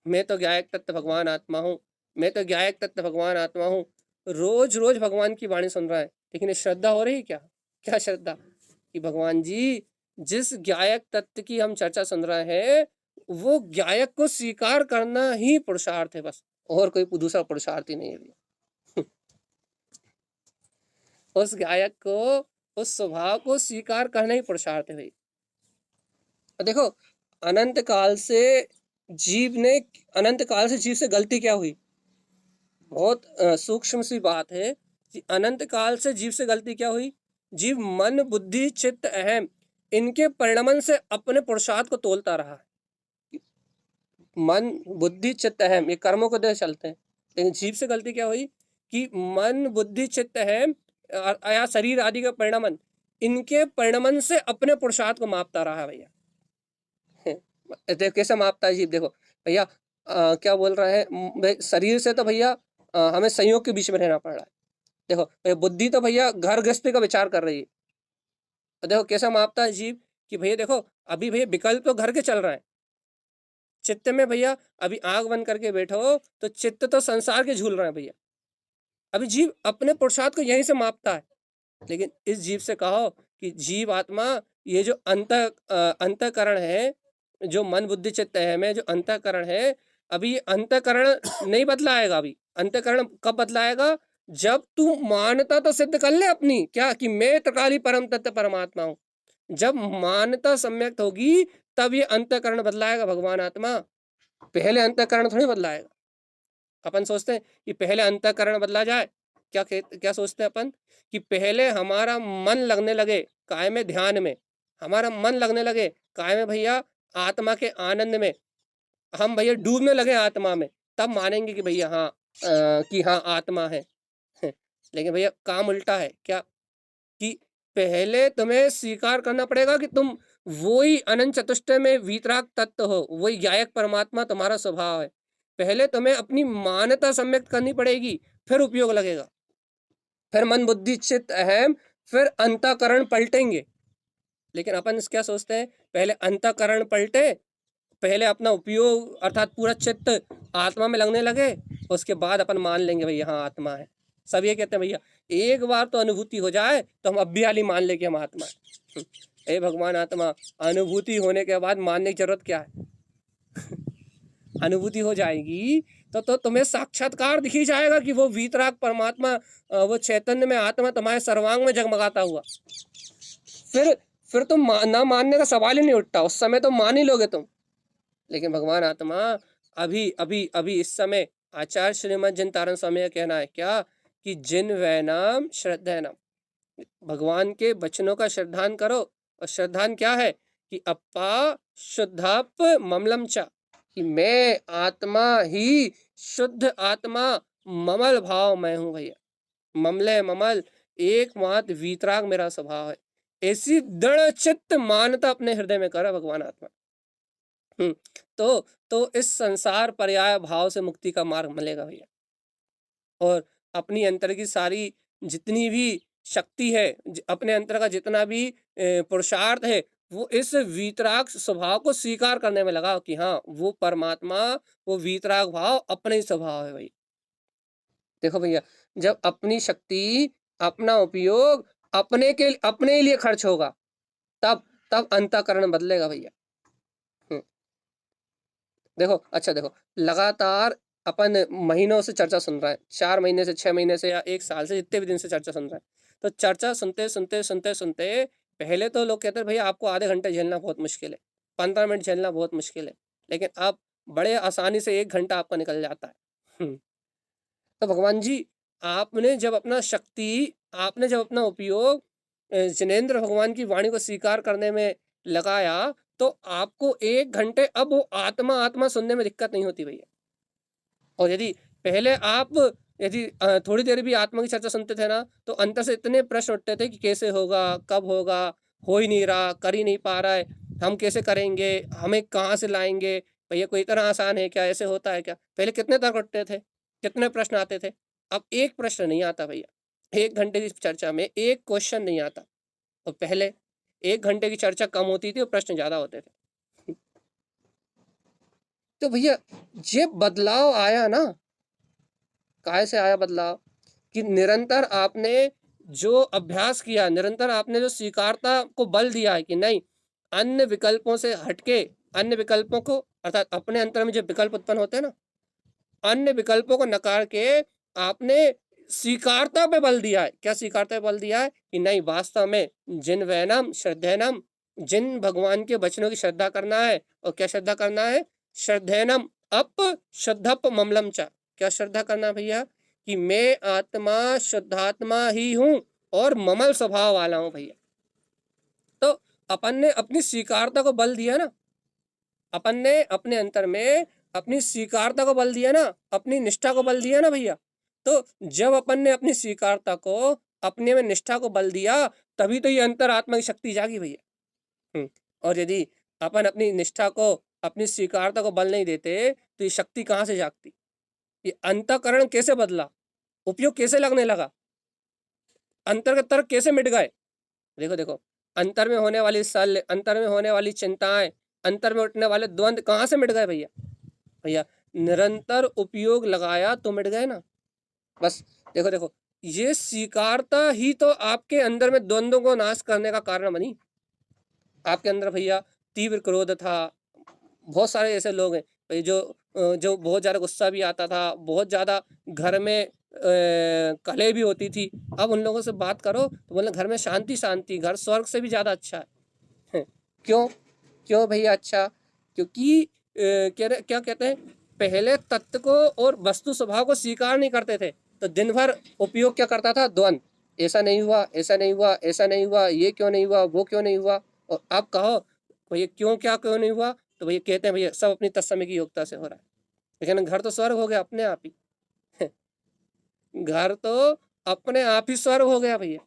मैं तो गायक तत्व भगवान आत्मा हूँ, मैं तो गायक तत्व भगवान आत्मा हूँ। रोज रोज भगवान की वाणी सुन रहा है, लेकिन ये श्रद्धा हो रही क्या, क्या श्रद्धा कि भगवान जी जिस गायक तत्व की हम चर्चा सुन रहे हैं, वो गायक को स्वीकार करना ही पुरुषार्थ है बस, और कोई दूसरा पुरुषार्थ ही नहीं है भैया। उस गायक को, उस स्वभाव को स्वीकार करना ही पुरुषार्थ है भाई। देखो, अनंत काल से जीव ने, अनंत काल से जीव से गलती क्या हुई, बहुत सूक्ष्म सी बात है कि अनंत काल से जीव से गलती क्या हुई। जीव मन बुद्धि चित्त अहम, इनके परिणमन से अपने पुरुषार्थ को तोलता रहा है। मन बुद्धि चित्त अहम, ये कर्मों को दे चलते हैं, लेकिन जीव से गलती क्या हुई कि मन बुद्धि चित्त अहम या शरीर आदि का परिणमन, इनके परिणमन से अपने पुरुषार्थ को मापता रहा है भैया। देखो कैसे मापता है जीव, देखो भैया क्या बोल रहा है, शरीर से तो भैया हमें संयोग के बीच में रहना पड़ रहा है। देखो बुद्धि तो भैया घर गृहस्थी का विचार कर रही है। देखो कैसा मापता है जीव कि भैया देखो अभी भैया विकल्प तो घर के चल रहे हैं चित्त में भैया। अभी आंख बंद करके बैठो तो चित्त तो संसार के झूल रहे हैं भैया। अभी जीव अपने पुरुषार्थ को यहीं से मापता है। लेकिन इस जीव से कहो कि जीव आत्मा ये जो अंतःकरण है, जो मन बुद्धि चित्त है में जो अंतःकरण है, अभी ये अंतःकरण नहीं बदलाएगा। अभी अंतःकरण कब बदलाएगा? जब तू मानता तो सिद्ध कर ले अपनी, क्या कि मैं त्रिकाली परम तत्व परमात्मा हूं। जब मान्यता सम्यक होगी तब ये अंतःकरण बदलाएगा भगवान आत्मा। पहले अंतःकरण थोड़ी बदलाएगा। अपन सोचते हैं कि पहले अंतःकरण बदला जाए। क्या सोचते हैं अपन कि पहले हमारा मन लगने लगे काय में, ध्यान में। हमारा मन लगने लगे काय में भैया, आत्मा के आनंद में। हम भैया डूबने लगे आत्मा में, तब मानेंगे कि भैया हाँ कि हाँ आत्मा है। लेकिन भैया काम उल्टा है। क्या कि पहले तुम्हें स्वीकार करना पड़ेगा कि तुम वही अनंत चतुष्टय में वीतराग तत्व हो, वही गायक परमात्मा तुम्हारा स्वभाव है। पहले तुम्हें अपनी मान्यता सम्यक्त करनी पड़ेगी, फिर उपयोग लगेगा। फिर मन बुद्धि चित्त अहम, फिर अंतःकरण पलटेंगे। लेकिन अपन क्या सोचते हैं, पहले अंतःकरण पलटे, पहले अपना उपयोग अर्थात पूरा चित्त आत्मा में लगने लगे, उसके बाद अपन मान लेंगे भैया हाँ आत्मा है। सब ये कहते हैं भैया एक बार तो अनुभूति हो जाए तो हम अब भी हाली मान ले कि हम आत्मा है। हे भगवान आत्मा, अनुभूति होने के बाद मानने की जरूरत क्या है? अनुभूति हो जाएगी तो तुम्हें साक्षात्कार दिख ही जाएगा कि वो वीतराग परमात्मा, वो चैतन्य में आत्मा तुम्हारे सर्वांग में जगमगाता हुआ। फिर तुम ना मानने का सवाल ही नहीं उठता, उस समय तो मान ही लोगे तुम। लेकिन भगवान आत्मा अभी अभी अभी इस समय आचार्य श्रीमद जिन तारण स्वामी का कहना है क्या कि जिन वैनाम श्रद्धेनम, भगवान के वचनों का श्रद्धान करो। और श्रद्धान क्या है कि अपा शुद्धाप ममलम चा, कि मैं आत्मा ही शुद्ध आत्मा ममल भाव मैं हूं भैया। ममले ममल एकमात्र वीतराग मेरा स्वभाव है। ऐसी दृढ़ चित्त मानता अपने हृदय में करा भगवान आत्मा। हम्म, तो इस संसार पर्याय भाव से मुक्ति का मार्ग मिलेगा भैया। और अपनी अंतर की सारी जितनी भी शक्ति है, अपने अंतर का जितना भी पुरुषार्थ है, वो इस वीतराग स्वभाव को स्वीकार करने में लगा कि हाँ वो परमात्मा, वो वीतराग भाव अपने ही स्वभाव है भाई। देखो भैया, जब अपनी शक्ति, अपना उपयोग अपने लिए खर्च होगा, तब तब अंतःकरण बदलेगा भैया। देखो अच्छा देखो, लगातार अपन महीनों से चर्चा सुन रहे हैं, 4 महीने से, 6 महीने से, या 1 साल से, जितने भी दिन से चर्चा सुन रहे हैं। तो चर्चा सुनते सुनते सुनते सुनते पहले तो लोग कहते हैं भैया आपको आधे घंटे झेलना बहुत मुश्किल है, 15 मिनट झेलना बहुत मुश्किल है। लेकिन अब बड़े आसानी से 1 घंटा आपका निकल जाता है। तो भगवान जी, आपने जब अपना शक्ति, आपने जब अपना उपयोग जिनेंद्र भगवान की वाणी को स्वीकार करने में लगाया, तो आपको 1 घंटे अब वो आत्मा आत्मा सुनने में दिक्कत नहीं होती भैया। और यदि पहले आप यदि थोड़ी देर भी आत्मा की चर्चा सुनते थे ना, तो अंतर से इतने प्रश्न उठते थे कि कैसे होगा, कब होगा, हो ही नहीं रहा, कर ही नहीं पा रहा है, हम कैसे करेंगे, हमें कहाँ से लाएंगे, भैया कोई इतना आसान है क्या, ऐसे होता है क्या? पहले कितने तर्क उठते थे, कितने प्रश्न आते थे। अब एक प्रश्न नहीं आता भैया, 1 घंटे की चर्चा में एक क्वेश्चन नहीं आता। और पहले 1 घंटे की चर्चा कम होती थी और प्रश्न ज्यादा होते थे। तो भैया ये बदलाव आया ना, काहे से आया बदलाव? कि निरंतर आपने जो अभ्यास किया, निरंतर आपने जो स्वीकारता को बल दिया है कि नहीं, अन्य विकल्पों से हटके, अन्य विकल्पों को अर्थात अपने अंतर में जो विकल्प उत्पन्न होते हैं ना, अन्य विकल्पों को नकार के आपने स्वीकारता पे बल दिया है। क्या स्वीकारता पे बल दिया है? कि नहीं, वास्तव में जिन वैनम श्रद्धेनम, जिन भगवान के वचनों की श्रद्धा करना है। और क्या श्रद्धा करना है? श्रद्धेनम अप शुद्धप ममलम चा, क्या श्रद्धा करना भैया? कि मैं आत्मा शुद्धात्मा ही हूं और ममल स्वभाव वाला हूं भैया। तो अपन ने अपनी स्वीकारता को बल दिया ना, अपन ने अपने अंतर में अपनी स्वीकारता को बल दिया ना, अपनी निष्ठा को बल दिया ना भैया। तो जब अपन ने अपनी स्वीकारता को, अपने में निष्ठा को बल दिया, तभी तो ये अंतर आत्मा की शक्ति जागी भैया। और यदि अपन अपनी निष्ठा को, अपनी स्वीकारता को बल नहीं देते, तो ये शक्ति कहाँ से जागती? ये अंतःकरण कैसे बदला, उपयोग कैसे लगने लगा, अंतर के तर्क कैसे मिट गए? देखो देखो, अंतर में होने वाली शल्य, अंतर में होने वाली चिंताएं, अंतर में उठने वाले द्वंद्व कहाँ से मिट गए भैया? भैया निरंतर उपयोग लगाया तो मिट गए ना। बस देखो देखो, ये स्वीकारता ही तो आपके अंदर में द्वंद्वों को नाश करने का कारण बनी। आपके अंदर भैया तीव्र क्रोध था, बहुत सारे ऐसे लोग हैं भाई जो बहुत ज़्यादा गुस्सा भी आता था, बहुत ज़्यादा घर में कलह भी होती थी। अब उन लोगों से बात करो तो बोले घर में शांति शांति, घर स्वर्ग से भी ज़्यादा अच्छा है। क्यों? क्यों भैया अच्छा? क्योंकि क्या कहते हैं, पहले तत्व को और वस्तु स्वभाव को स्वीकार नहीं करते थे, तो दिन भर उपयोग क्या करता था? द्वंद, ऐसा नहीं हुआ, ऐसा नहीं हुआ, ऐसा नहीं हुआ, ये क्यों नहीं हुआ, वो क्यों नहीं हुआ। और आप कहो भैया क्यों नहीं हुआ, तो भैया कहते हैं भैया सब अपनी तत्समय की योग्यता से हो रहा है। लेकिन घर तो स्वर्ग हो गया अपने आप ही। घर तो अपने आप ही स्वर्ग हो गया भैया।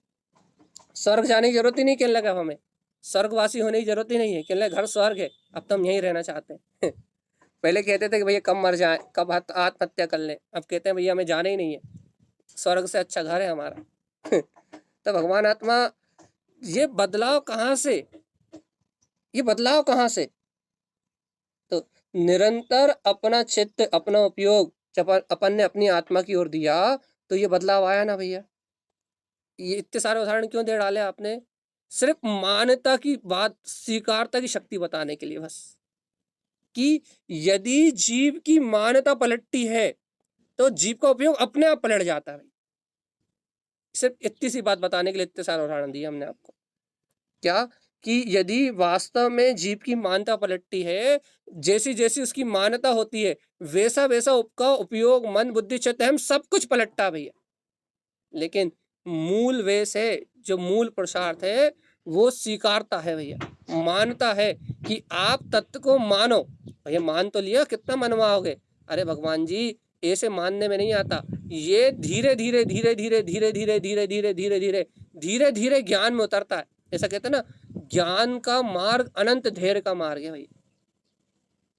स्वर्ग जाने की जरूरत ही नहीं कहने लगा हमें, स्वर्गवासी होने की जरूरत ही नहीं है, कहने लगे घर स्वर्ग है, अब तो हम यहीं रहना चाहते हैं। पहले कहते थे कि भैया कब मर जाए, कब आत्महत्या कर लें, अब कहते हैं भैया हमें जाना ही नहीं है, स्वर्ग से अच्छा घर है हमारा। तो भगवान आत्मा, ये बदलाव कहाँ से, ये बदलाव कहाँ से? तो निरंतर अपना चित्त, अपना उपयोग जब अपन ने अपनी आत्मा की ओर दिया तो ये बदलाव आया ना भैया। ये इतने सारे उदाहरण क्यों दे डाले आपने? सिर्फ मान्यता की बात, स्वीकारता की शक्ति बताने के लिए बस, कि यदि जीव की मान्यता पलटती है तो जीव का उपयोग अपने आप पलट जाता है। सिर्फ इतनी सी बात बताने के लिए इतने सारे उदाहरण दिए हमने आपको। क्या? कि यदि वास्तव में जीव की मान्यता पलटती है, जैसी जैसी उसकी मान्यता होती है, वैसा वैसा उसका उपयोग, मन बुद्धि चित्त हम सब कुछ पलटता है भैया। लेकिन मूल वेश है, जो मूल पुरुषार्थ है, वो स्वीकारता है भैया, मानता है कि आप तत्व को मानो। भैया मान तो लिया, कितना मनवाओगे? अरे भगवान जी ऐसे मानने में नहीं आता, ये धीरे धीरे धीरे धीरे धीरे धीरे धीरे धीरे धीरे धीरे धीरे धीरे ज्ञान में उतरता है। ऐसा कहते हैं ना, ज्ञान का मार्ग अनंत धैर्य का मार्ग है भैया।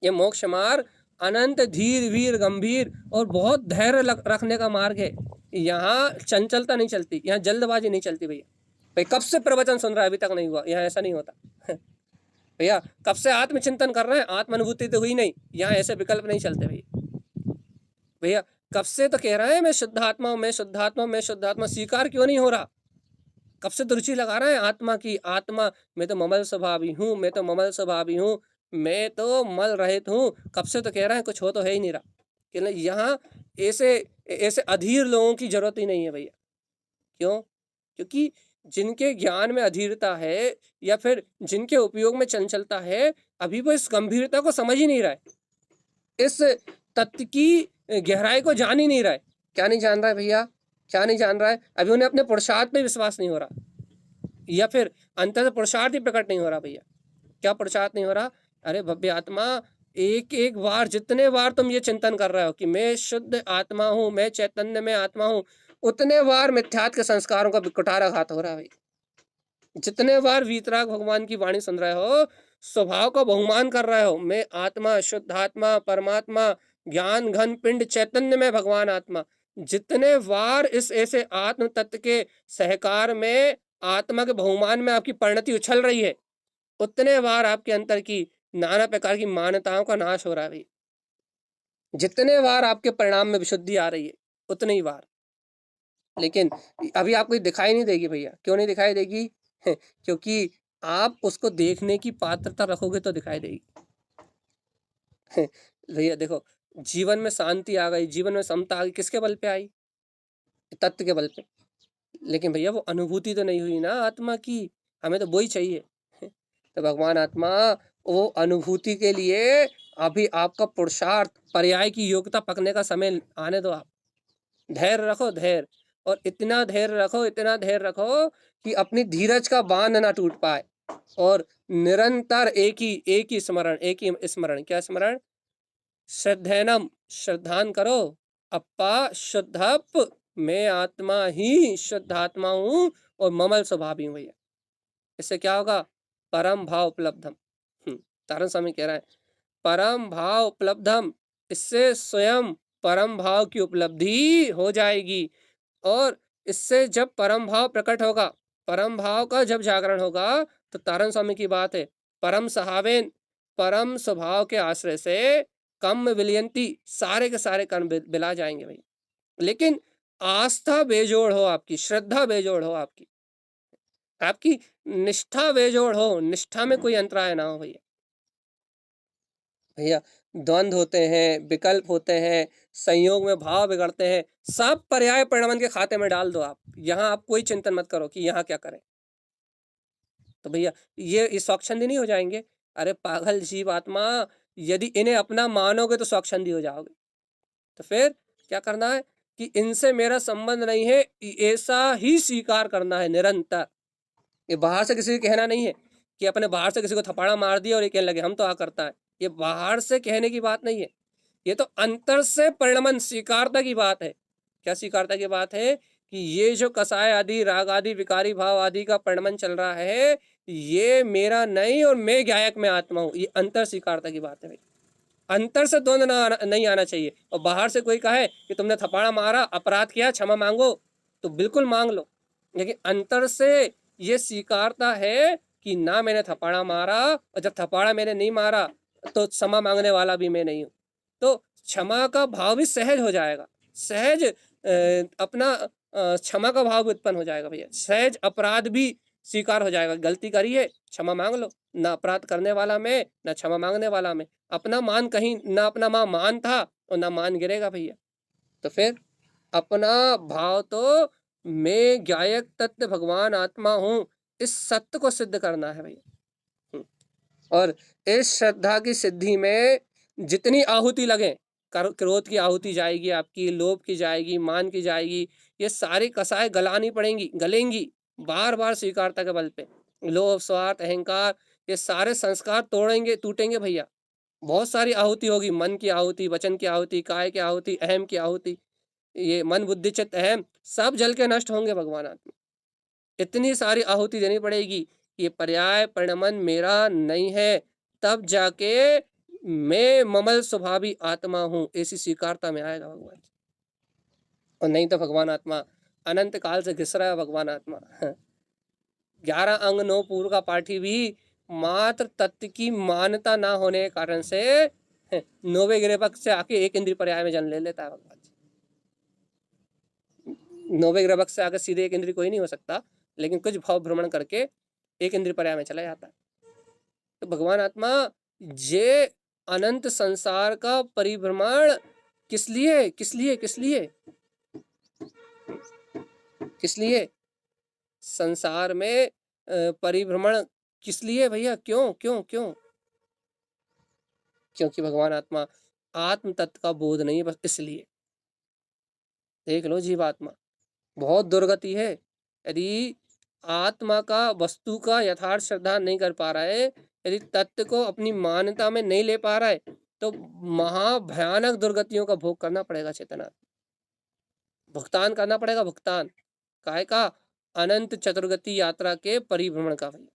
ये मोक्ष मार्ग अनंत धीर वीर गंभीर और बहुत धैर्य रखने का मार्ग है। यहाँ चंचलता नहीं चलती, यहाँ जल्दबाजी नहीं चलती भैया। भाई कब से प्रवचन सुन रहा है, अभी तक नहीं हुआ, यहाँ ऐसा नहीं होता। भैया कब से आत्मचिंतन कर रहे हैं, आत्म अनुभूति तो हुई नहीं, यहाँ ऐसे विकल्प नहीं चलते भैया। भैया कब से तो कह रहे हैं मैं शुद्धात्मा हूँ, मैं शुद्धात्मा, मैं शुद्धात्मा, स्वीकार क्यों नहीं हो रहा? कब से तो रुचि लगा रहे हैं आत्मा की, आत्मा मैं तो ममल स्वभावी हूँ, मैं तो ममल स्वभावी हूँ, मैं तो मल रहित हूँ, कब से तो कह रहे हैं, कुछ हो तो है ही नहीं रहा। कि यहाँ ऐसे ऐसे अधीर लोगों की जरूरत ही नहीं है भैया। क्यों? क्योंकि जिनके ज्ञान में अधीरता है या फिर जिनके उपयोग में चंचलता है, अभी वो इस गंभीरता को समझ ही नहीं रहा है, इस तत्व की गहराई को जान ही नहीं रहा है। क्या नहीं जान रहा है भैया? क्या नहीं जान रहा है? अभी उन्हें अपने पुरुषार्थ पे विश्वास नहीं हो रहा, या फिर अंतर से पुरुषार्थ ही प्रकट नहीं हो रहा भैया। क्या पुरुषार्थ नहीं हो रहा? अरे भव्य आत्मा, एक एक बार, जितने बार तुम ये चिंतन कर रहे हो कि मैं शुद्ध आत्मा हूँ, मैं चैतन्य में आत्मा हूँ, उतने बार मिथ्यात्व के संस्कारों का कुठाराघात हो रहा है भाई। जितने बार वीतराग भगवान की वाणी सुन रहे हो, स्वभाव का बहुमान कर रहे हो, मैं आत्मा, शुद्ध आत्मा, परमात्मा, ज्ञान घन पिंड चैतन्य में भगवान आत्मा, जितने बार इस ऐसे आत्म तत्व के सहकार में, आत्मा के बहुमान में आपकी परिणति उछल रही है, उतने बार आपके अंतर की नाना प्रकार की मान्यताओं का नाश हो रहा है भाई। जितने बार आपके परिणाम में विशुद्धि आ रही है, उतनी ही बार। लेकिन अभी आपको दिखाई नहीं देगी भैया। क्यों नहीं दिखाई देगी? क्योंकि आप उसको देखने की पात्रता रखोगे तो दिखाई देगी। भैया देखो, जीवन में शांति आ गई, जीवन में समता आ गई, किसके बल पे आई? तत्व के बल पे। लेकिन भैया वो अनुभूति तो नहीं हुई ना आत्मा की, हमें तो वही चाहिए। तो भगवान आत्मा, वो अनुभूति के लिए अभी आपका पुरुषार्थ, पर्याय की योग्यता पकने का समय आने दो। आप धैर्य रखो, धैर्य, और इतना धैर्य रखो, इतना धैर्य रखो कि अपनी धीरज का बांध ना टूट पाए, और निरंतर एक ही स्मरण, एक ही स्मरण। क्या स्मरण? श्रद्धेनम, श्रद्धान करो, अप्पा शुद्धप, मैं आत्मा ही शुद्ध आत्मा हूँ और ममल स्वभावी हूँ भैया। इससे क्या होगा? परम भाव उपलब्धम। तारण स्वामी कह रहा है परम भाव उपलब्धम, इससे स्वयं परम भाव की उपलब्धि हो जाएगी। और इससे जब परम भाव प्रकट होगा, परम भाव का जब जागरण होगा, तो तारण स्वामी की बात है, परम सहावेन परम स्वभाव के आश्रय से कम विलियंती, सारे के सारे कर्म बिला जाएंगे भाई। लेकिन आस्था बेजोड़ हो आपकी, श्रद्धा बेजोड़ हो आपकी, आपकी निष्ठा बेजोड़ हो, निष्ठा में कोई अंतराय ना हो भैया। भैया द्वंद्व होते हैं, विकल्प होते हैं, संयोग में भाव बिगड़ते हैं, सब पर्याय परिणमन के खाते में डाल दो आप। यहाँ आप कोई चिंतन मत करो कि यहाँ क्या करें। तो भैया ये स्वच्छंदी नहीं हो जाएंगे? अरे पागल जीव आत्मा, यदि इन्हें अपना मानोगे तो स्वच्छंदी हो जाओगे। तो फिर क्या करना है कि इनसे मेरा संबंध नहीं है, ऐसा ही स्वीकार करना है निरंतर। ये बाहर से किसी को कहना नहीं है कि अपने बाहर से किसी को थपाड़ा मार दिया और ये कहने लगे हम तो आ करता है। ये बाहर से कहने की बात नहीं है, ये तो अंतर से परिणमन स्वीकारता की बात है। क्या स्वीकारता की बात है कि ये जो कसाय आदि, राग आदि, विकारी भाव आदि का परिणमन चल रहा है, ये मेरा नहीं और मैं गायक में आत्मा हूं। ये अंतर स्वीकारता की बात है भाई। अंतर से द्वंद नहीं आना चाहिए। और बाहर से कोई कहे कि तुमने थपाड़ा मारा, अपराध किया, क्षमा मांगो, तो बिल्कुल मांग लो। लेकिन अंतर से ये स्वीकारता है कि ना मैंने थपाड़ा मारा, और जब थपाड़ा मैंने नहीं मारा तो क्षमा मांगने वाला भी मैं नहीं हूँ। तो क्षमा का भाव भी सहज हो जाएगा, सहज अपना क्षमा का भाव भी उत्पन्न हो जाएगा भैया। सहज अपराध भी स्वीकार हो जाएगा। गलती करी है, क्षमा मांग लो। ना अपराध करने वाला मैं, ना क्षमा मांगने वाला मैं। अपना मान कहीं ना, अपना मान था और ना मान गिरेगा भैया। तो फिर अपना भाव तो मैं गायक तत्व भगवान आत्मा हूं, इस सत्य को सिद्ध करना है भैया। और इस श्रद्धा की सिद्धि में जितनी आहुति लगे, क्रोध की आहुति जाएगी आपकी, लोभ की जाएगी, मान की जाएगी, ये सारी कसाएं गलानी पड़ेंगी, गलेंगी बार बार स्वीकारता के बल पे। लोभ, स्वार्थ, अहंकार, ये सारे संस्कार तोड़ेंगे, टूटेंगे भैया। बहुत सारी आहुति होगी, मन की आहुति, वचन की आहुति, काय की आहुति, अहम की आहुति, ये मन बुद्धि चित्त अहम सब जल के नष्ट होंगे भगवान आत्मा। इतनी सारी आहुति देनी पड़ेगी। ये पर्याय परिणमन मेरा नहीं है, तब जाके मैं ममल स्वभावी आत्मा हूं, ऐसी स्वीकारता में आएगा भगवान। और नहीं तो भगवान आत्मा अनंत काल से घिस रहा है भगवान आत्मा। 11 अंग 9 पूर्व का पाठी भी मात्र तत्व की मान्यता ना होने के कारण से 9वें ग्रह पक्ष से आके एक इंद्रिय पर्याय में जन्म ले लेता है भगवान। 9वें ग्रह पक्ष से आकर सीधे एक इंद्रिय कोई नहीं हो सकता, लेकिन कुछ भाव भ्रमण करके एक इंद्रिय पर्याय में चला जाता है। तो भगवान आत्मा जे अनंत संसार का परिभ्रमण किस लिए, किस लिए, किस लिए, किस लिए संसार में परिभ्रमण किस लिए भैया? क्यों क्यों क्यों? क्योंकि भगवान आत्मा आत्म तत्व का बोध नहीं है, बस इसलिए। देख लो जीवात्मा बहुत दुर्गति है। यदि आत्मा का, वस्तु का यथार्थ श्रद्धा नहीं कर पा रहा है, यदि तत्व को अपनी मान्यता में नहीं ले पा रहा है, तो महाभयानक दुर्गतियों का भोग करना पड़ेगा। चेतना भुगतान करना पड़ेगा, भुगतान काय का? अनंत चतुर्गति यात्रा के परिभ्रमण का भैया।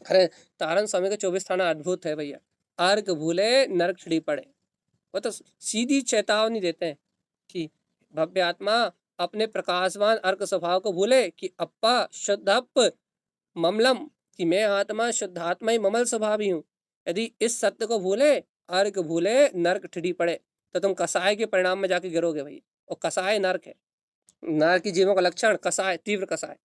अरे तारण स्वामी का 24 थाना अद्भुत है भैया। अर्क भूले नरक छिड़ी पड़े, वो तो सीधी चेतावनी देते हैं कि भव्य आत्मा अपने प्रकाशवान अर्क स्वभाव को भूले कि अप्पा शुद्धप ममलम, कि मैं आत्मा शुद्धात्मा ही ममल स्वभावी हूँ। यदि इस सत्य को भूले, अर्क भूले नरक ठिड़ी पड़े, तो तुम कसाय के परिणाम में जाके गिरोगे भाई। और कसाय नरक है। नरक की जीवों का लक्षण कसाय, तीव्र कसाय,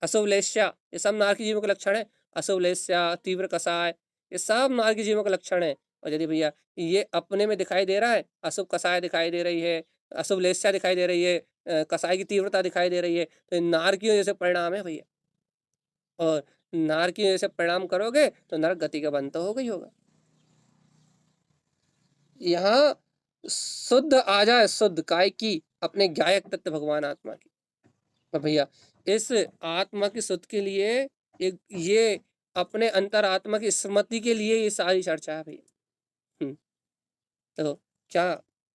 अशुभ लेस्या, ये सब नार की जीवों के लक्षण है। अशुभ लेस्या, तीव्र कसाय, ये सब नार की जीवों के लक्षण है। और यदि भैया ये अपने में दिखाई दे रहा है, अशुभ कसाय दिखाई दे रही है, अशुभ लेस्या दिखाई दे रही है, कसाय की तीव्रता दिखाई दे रही है, तो नार की वजह से परिणाम है भैया। और नार की वजह से परिणाम करोगे तो नरक गति का बंद तो होगा ही होगा। यहाँ शुद्ध आ जाए, शुद्ध काय की, अपने गायक तत्व भगवान आत्मा की। और भैया इस आत्मा की शुद्ध के लिए एक ये अपने अंतर आत्मा की स्मृति के लिए ये सारी चर्चा है भैया। तो क्या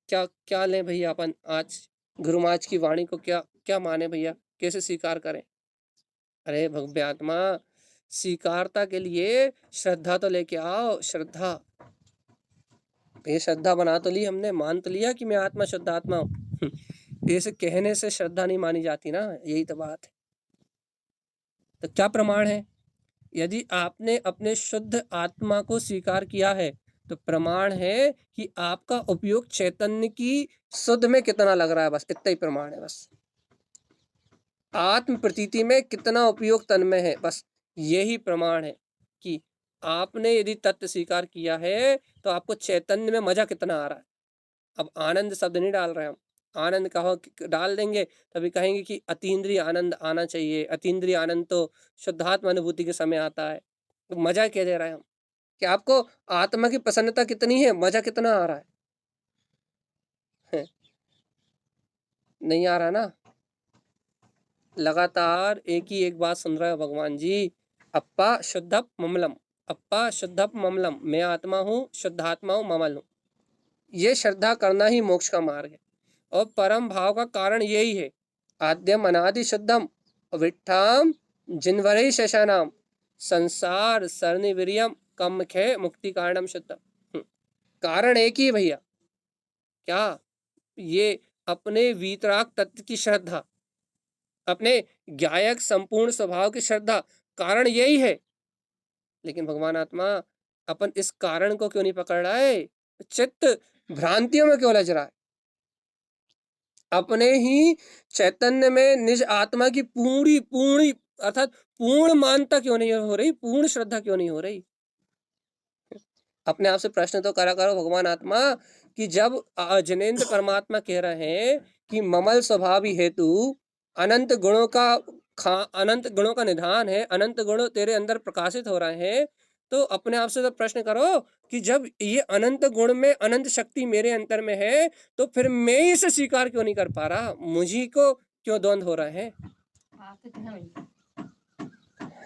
क्या क्या लें भैया अपन आज गुरु महाराज की वाणी को? क्या क्या माने भैया? कैसे स्वीकार करें? अरे भव्य आत्मा, स्वीकारता के लिए श्रद्धा तो लेके आओ। श्रद्धा, ये श्रद्धा बना तो ली हमने, मान तो लिया कि मैं आत्मा शुद्ध आत्मा हूँ। ऐसे कहने से श्रद्धा नहीं मानी जाती ना, यही तो बात है। तो क्या प्रमाण है? यदि आपने अपने शुद्ध आत्मा को स्वीकार किया है तो प्रमाण है कि आपका उपयोग चैतन्य की शुद्ध में कितना लग रहा है, बस इतना ही प्रमाण है। बस आत्म प्रतीति में कितना उपयोग तन में है, बस यही प्रमाण है कि आपने यदि तत्व स्वीकार किया है तो आपको चैतन्य में मजा कितना आ रहा है। अब आनंद शब्द नहीं डाल रहे हम, आनंद कहो डाल देंगे तभी कहेंगे कि अतीन्द्रिय आनंद आना चाहिए। अतीन्द्रिय आनंद तो शुद्धात्म अनुभूति के समय आता है। तो मजा क्या दे रहे हैं हम कि आपको आत्मा की प्रसन्नता कितनी है, मजा कितना आ रहा है? नहीं आ रहा ना। लगातार एक ही एक बात सुन रहे हो भगवान जी, अप्पा शुद्धप ममलम, अप्पा शुद्धप ममलम, मैं आत्मा हूँ, शुद्धात्मा हूँ, ममल हूँ। ये श्रद्धा करना ही मोक्ष का मार्ग है और परम भाव का कारण यही है। आद्यम अनादि शुद्धम विट्ठाम जिनवरे शशानाम संसार सरनिवीर्यम कम खे मुक्ति कारणम शुद्धम। कारण एक ही भैया, क्या? ये अपने वीतराग तत्व की श्रद्धा, अपने ज्ञायक संपूर्ण स्वभाव की श्रद्धा, कारण यही है। लेकिन भगवान आत्मा अपन इस कारण को क्यों नहीं पकड़ रहा है? चित्त भ्रांतियों में क्यों लज रहा है? अपने ही चैतन्य में निज आत्मा की पूरी पूरी अर्थात पूर्ण मानता क्यों नहीं हो रही, पूर्ण श्रद्धा क्यों नहीं हो रही? अपने आप से प्रश्न तो करा करो भगवान आत्मा कि जब जिनेंद्र परमात्मा कह रहे हैं कि ममल स्वभावी हेतु अनंत गुणों का अनंत गुणों का निधान है, अनंत गुण तेरे अंदर प्रकाशित हो रहे हैं, तो अपने आप से तो प्रश्न करो कि जब ये अनंत गुण में अनंत शक्ति मेरे अंतर में है तो फिर मैं इसे स्वीकार क्यों नहीं कर पा रहा? मुझी को क्यों द्वंद हो रहा है? आते हैं भैया,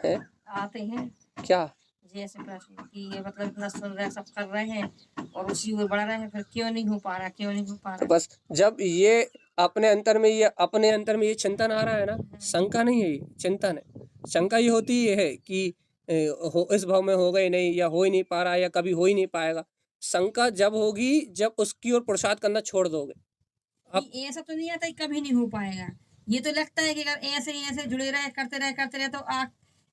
है? आते हैं क्या जैसे प्रश्न कि ये मतलब इतना सुन रहे हैं, सब कर रहे हैं और उसी ओर बढ़ रहे हैं, फिर क्यों नहीं हो पा रहा, क्यों नहीं हो पा तो रहा? बस जब ये अपने अंतर में ये चिंतन आ रहा है ना, शंका नहीं है, ये चिंतन है। शंका ये होती है कि इस भाव में होगा ही नहीं, या हो ही नहीं पा रहा, या कभी हो ही नहीं पाएगा। शंका जब होगी जब उसकी ओर पुरुषार्थ करना छोड़ दोगे। अब नहीं, ऐसा तो नहीं आता कि कभी नहीं हो पाएगा। ये तो लगता है कि अगर ऐसे ही ऐसे जुड़े रहे, करते रहे तो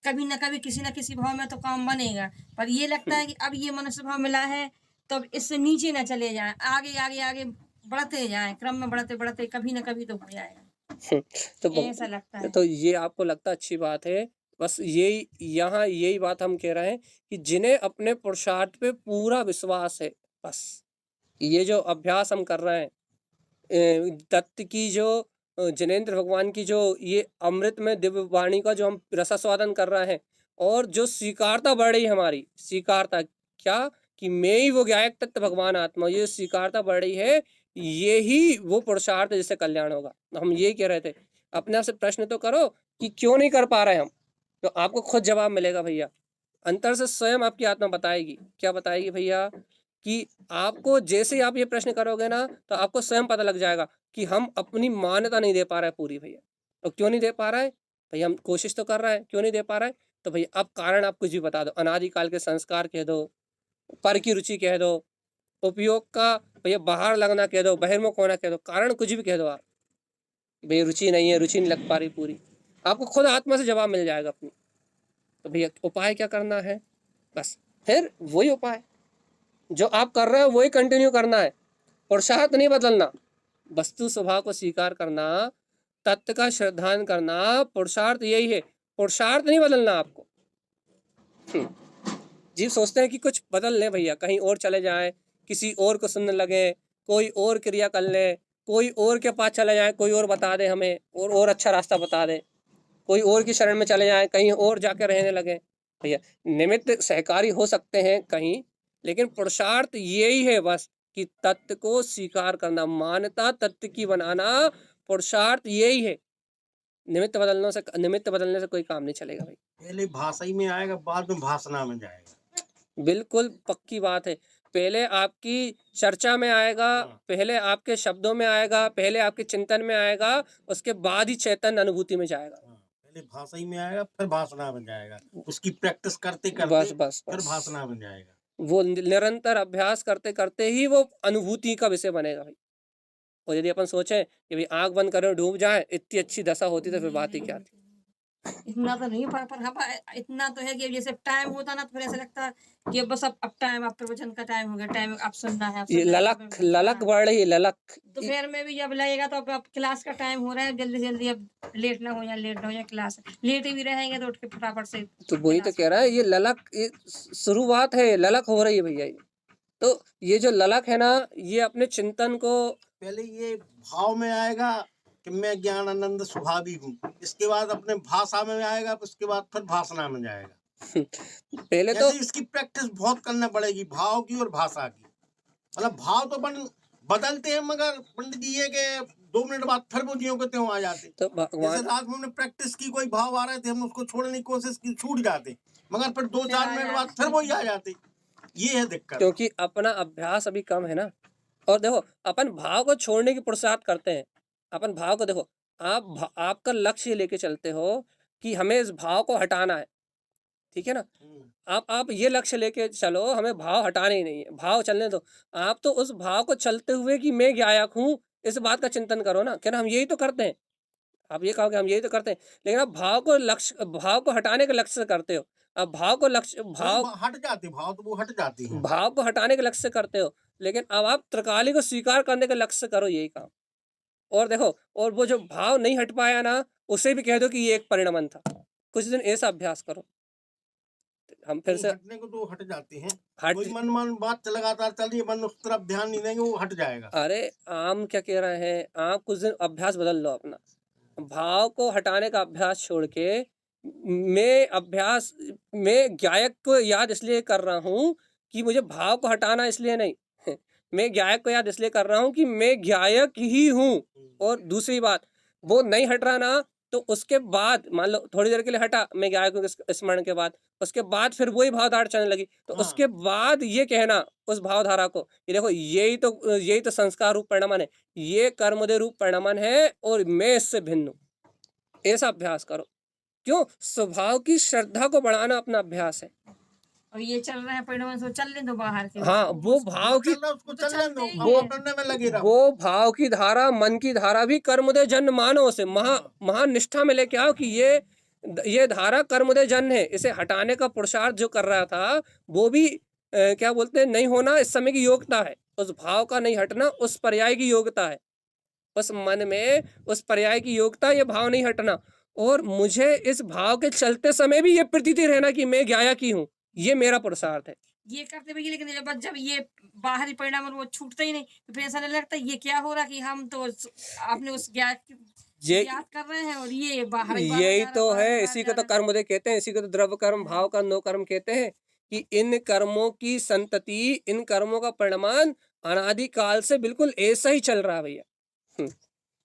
कभी ना कभी किसी ना किसी भाव में तो काम बनेगा। पर ये लगता है कि अब ये मनुष्य भाव मिला है तो अब इससे नीचे ना चले जाएं, आगे आगे आगे बढ़ते जाएं, क्रम में बढ़ते बढ़ते कभी ना कभी तो हो जाएगा, तो ऐसा लगता है। तो ये आपको लगता अच्छी बात है। बस यही यहाँ यही बात हम कह रहे हैं कि जिन्हें अपने पुरुषार्थ पे पूरा विश्वास है, बस ये जो अभ्यास हम कर रहे हैं, तत्व की जो जिनेंद्र भगवान की जो ये अमृत में दिव्य वाणी का जो हम रसास्वादन कर रहे हैं, और जो स्वीकारता बढ़ रही है हमारी, स्वीकारता क्या कि मैं ही वो ज्ञायक तत्व भगवान आत्मा, ये स्वीकारता बढ़ रही है, ये ही वो पुरुषार्थ जिससे कल्याण होगा। हम ये कह रहे थे। अपने आप से प्रश्न तो करो कि क्यों नहीं कर पा रहे हम, तो आपको खुद जवाब मिलेगा भैया। अंतर से स्वयं आपकी आत्मा बताएगी। क्या बताएगी भैया? कि आपको जैसे ही आप ये प्रश्न करोगे ना तो आपको स्वयं पता लग जाएगा कि हम अपनी मान्यता नहीं दे पा रहे पूरी भैया। और क्यों नहीं दे पा रहा है भैया? हम कोशिश तो कर रहे हैं, क्यों नहीं दे पा रहा है? तो भैया अब कारण आप कुछ भी बता दो, अनादिकाल के संस्कार कह दो, पर की रुचि कह दो, उपयोग का भैया बाहर लगना कह दो, बहिर्मुख होना कह दो, कारण कुछ भी कह दो आप। भैया रुचि नहीं है, रुचि नहीं लग पा रही पूरी, आपको खुद आत्मा से जवाब मिल जाएगा अपनी। तो भैया उपाय क्या करना है? बस फिर वही उपाय जो आप कर रहे हो वही कंटिन्यू करना है, पुरुषार्थ नहीं बदलना। वस्तु स्वभाव को स्वीकार करना, तत्व का श्रद्धान करना, पुरुषार्थ यही है। पुरुषार्थ नहीं बदलना आपको। जीव सोचते हैं कि कुछ बदल लें भैया, कहीं और चले जाएं, किसी और को सुनने लगे, कोई और क्रिया कर ले, कोई और के पास चले जाएं, कोई और बता दे हमें, और अच्छा रास्ता बता दे, कोई और की शरण में चले जाएं, कहीं और जाके रहने लगे। भैया निमित्त सहकारी हो सकते हैं कहीं, लेकिन पुरुषार्थ यही है बस कि तत्व को स्वीकार करना, मान्यता तत्व की बनाना, पुरुषार्थ यही है। निमित्त बदलने से कोई काम नहीं चलेगा भाई। पहले भाषा ही में आएगा, बाद में भाषणा में जाएगा। बिल्कुल पक्की बात है। पहले आपकी चर्चा में आएगा, पहले आपके शब्दों में आएगा, पहले आपके चिंतन में आएगा, उसके बाद ही चैतन्य अनुभूति में जाएगा। पहले भाषा ही में आएगा, फिर भाषणा में जाएगा। उसकी प्रैक्टिस करते बस करते बस फिर बस भाषणा में जाएगा। वो निरंतर अभ्यास करते करते ही वो अनुभूति का विषय बनेगा भाई। और यदि अपन सोचें कि भाई आंख बंद करें डूब जाए, इतनी अच्छी दशा होती तो फिर बात ही क्या थी। इतना तो नहीं, पर हाँ, इतना तो है कि जैसे टाइम होता ना, तो फिर ऐसा लगता कि बस अब टाइम, अब प्रवचन का टाइम हो गया, टाइम अब सुनना है, अब ये सुनना है, ललक ललक बढ़ रही है, ललक। दोपहर में भी जब लगेगा तो अब क्लास का टाइम हो रहा है, जल्दी जल्दी अब लेट ना हो जाए क्लास, लेट भी रहेंगे तो उठ के फटाफट से तो वही तो क्लास कह रहा है, ये ललक, ये शुरुआत है, ललक हो रही है भैया ये। तो ये जो ललक है ना, ये अपने चिंतन को पहले ये भाव में आएगा कि मैं ज्ञान आनंद स्वभावी हूँ, इसके बाद अपने भाषा में आएगा, उसके बाद फिर भाषणा में जाएगा। पहले तो जैसे इसकी प्रैक्टिस बहुत करना पड़ेगी, भाव की और भाषा की। मतलब भाव तो अपन बदलते हैं, मगर पंडित जी ये कि 2 मिनट बाद फिर वो ज्यों के त्यों आ जाते। तो जैसे भगवान, रात में हमने प्रैक्टिस की, कोई भाव आ रहे थे, हम उसको छोड़ने की कोशिश की, छूट जाते, मगर फिर 2-4 मिनट बाद फिर वही आ जाते। ये है दिक्कत। क्योंकि अपना अभ्यास अभी कम है ना। और देखो, अपन भाव को छोड़ने की पुरुषार्थ करते हैं। अपन भाव को देखो, आपका लक्ष्य लेके चलते हो कि हमें इस भाव को हटाना है, ठीक है ना। आप ये लक्ष्य लेके चलो, हमें भाव हटाने ही नहीं है, भाव चलने दो। आप तो उस भाव को चलते हुए कि मैं गायक हूँ, इस बात का चिंतन करो ना। क्या ना, हम यही तो करते हैं। आप ये कहो कि हम यही तो करते हैं, लेकिन आप भाव को हटाने के लक्ष्य से करते हो। अब भाव को लक्ष्य हट जाते, भाव तो वो हट जाते हैं। भाव को हटाने के लक्ष्य से करते हो, लेकिन अब आप त्रिकाली को स्वीकार करने के लक्ष्य से करो यही काम। और देखो, और वो जो भाव नहीं हट पाया ना, उसे भी कह दो कि ये एक परिणमन था। कुछ दिन ऐसा अभ्यास करो, हम फिर से हटने को तो हट जाते हैं। हट। कोई मन बात लगातार चल रही है, मन उस तरफ ध्यान नहीं देंगे, वो हट जाएगा। अरे आम क्या कह रहे हैं, आप कुछ दिन अभ्यास बदल लो अपना। भाव को हटाने का अभ्यास छोड़ के मैं गायक को याद इसलिए कर रहा हूँ कि मुझे भाव को हटाना इसलिए नहीं। मैं गायक को याद इसलिए कर रहा हूँ कि मैं गायक ही हूँ। और दूसरी बात, वो नहीं हट रहा ना, तो उसके बाद मान लो थोड़ी देर के लिए हटा, मैं गायक हूँ के स्मरण के बाद, उसके बाद फिर वही भावधारा चलने लगी, तो हाँ। उसके बाद ये कहना उस भावधारा को कि देखो यही तो संस्कार रूप परिणमन है, ये कर्मोदय रूप परिणमन है, और मैं इससे भिन्न हूँ। ऐसा अभ्यास करो। क्यों? स्वभाव की श्रद्धा को बढ़ाना अपना अभ्यास है। और ये चल रहा है परिणाम, तो चलने दो बाहर के। हाँ, वो भाव की, उसको चलने दो, वो अब करने में लगे रहो। वो भाव की धारा, मन की धारा भी कर्मोदय जन्म मानो से महान निष्ठा में लेके आओ कि ये धारा कर्मोदय जन्म है। इसे हटाने का पुरुषार्थ जो कर रहा था, वो भी क्या बोलते हैं, नहीं होना इस समय की योग्यता है। उस भाव का नहीं हटना उस पर्याय की योग्यता है। उस मन में उस पर्याय की योग्यता, ये भाव नहीं हटना। और मुझे इस भाव के चलते समय भी ये प्रतीति रहना कि मैं गायक ही हूँ, ये मेरा पुरुषार्थ है। ये करते भी, लेकिन जब ये बाहरी परिणाम और वो छूटता ही नहीं, तो फिर ऐसा नहीं लगता ये क्या हो रहा कि हम तो आपने उस ये याद कर रहे हैं, और ये बाहर यही तो है, इसी को तो कर्मोदय कहते हैं, इसी को तो द्रव्य कर्म, भाव का नो कर्म कहते हैं कि इन कर्मों की संतति, इन कर्मों का परिणाम अनादिकाल से बिल्कुल ऐसा ही चल रहा है भैया।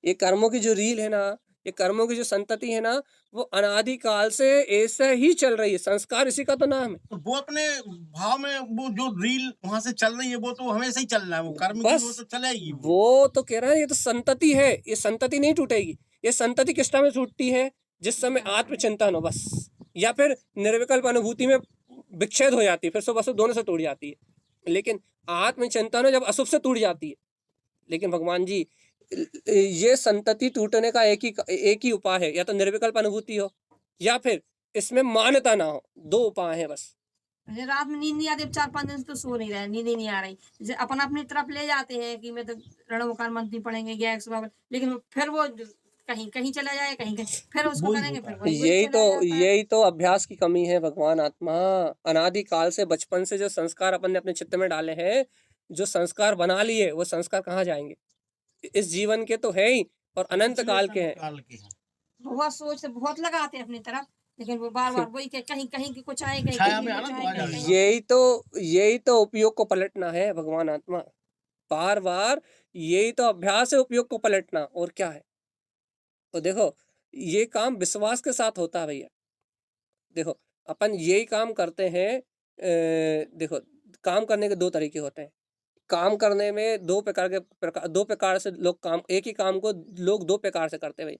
ये कर्मों की जो रील है ना, ये कर्मों की जो संतति है ना, वो अनादिकाल से ऐसा ही चल रही है। संस्कार इसी का तो नाम है। तो वो अपने भाव में वो जो रील वहां से चल रही है, वो तो हमेशा ही चल रहा है, वो कर्म की बस वो तो चलेगी। वो तो कह रहा है, ये तो संतति है, ये संतति नहीं टूटेगी। ये संतति किस टाइम में टूटती है? जिस समय आत्मचिंतन हो बस, या फिर निर्विकल्प अनुभूति में विच्छेद हो जाती है, फिर शुभ अशुभ दोनों से टूट जाती है। लेकिन आत्मचिंतन हो जब अशुभ से टूट जाती है। लेकिन भगवान जी, ये संतति टूटने का एक ही उपाय है, या तो निर्विकल्प अनुभूति हो, या फिर इसमें मान्यता ना हो। 2 उपाय है बस। रात में नींद नहीं आती, 4-5 दिन से तो सो नहीं रहे, नींद ही नहीं आ रही। जैसे अपन अपनी तरफ ले जाते हैं कि मैं तो रणमुखार मंत्री पढ़ेंगे, गायक स्वभाव, लेकिन फिर वो कहीं कहीं चला जाए, कहीं कहीं फिर उसको करेंगे, फिर वही यही तो अभ्यास की कमी है भगवान आत्मा। अनादि काल से, बचपन से जो संस्कार अपन ने अपने चित्त में डाले हैं, जो संस्कार बना लिए, वो संस्कार कहाँ जाएंगे? इस जीवन के तो है ही, और अनंत काल के हैं। बहुत सोच से बहुत लगाते हैं अपनी तरफ, लेकिन वो बार बार वही कहीं कहीं की कुछ आए, कहीं यही तो उपयोग को पलटना है भगवान आत्मा। बार बार यही तो अभ्यास है, उपयोग को पलटना, और क्या है? तो देखो, ये काम विश्वास के साथ होता है भैया। देखो, अपन यही काम करते हैं। देखो, काम करने के 2 तरीके होते हैं। काम करने में 2 प्रकार से लोग काम, एक ही काम को लोग 2 प्रकार से करते हैं भाई।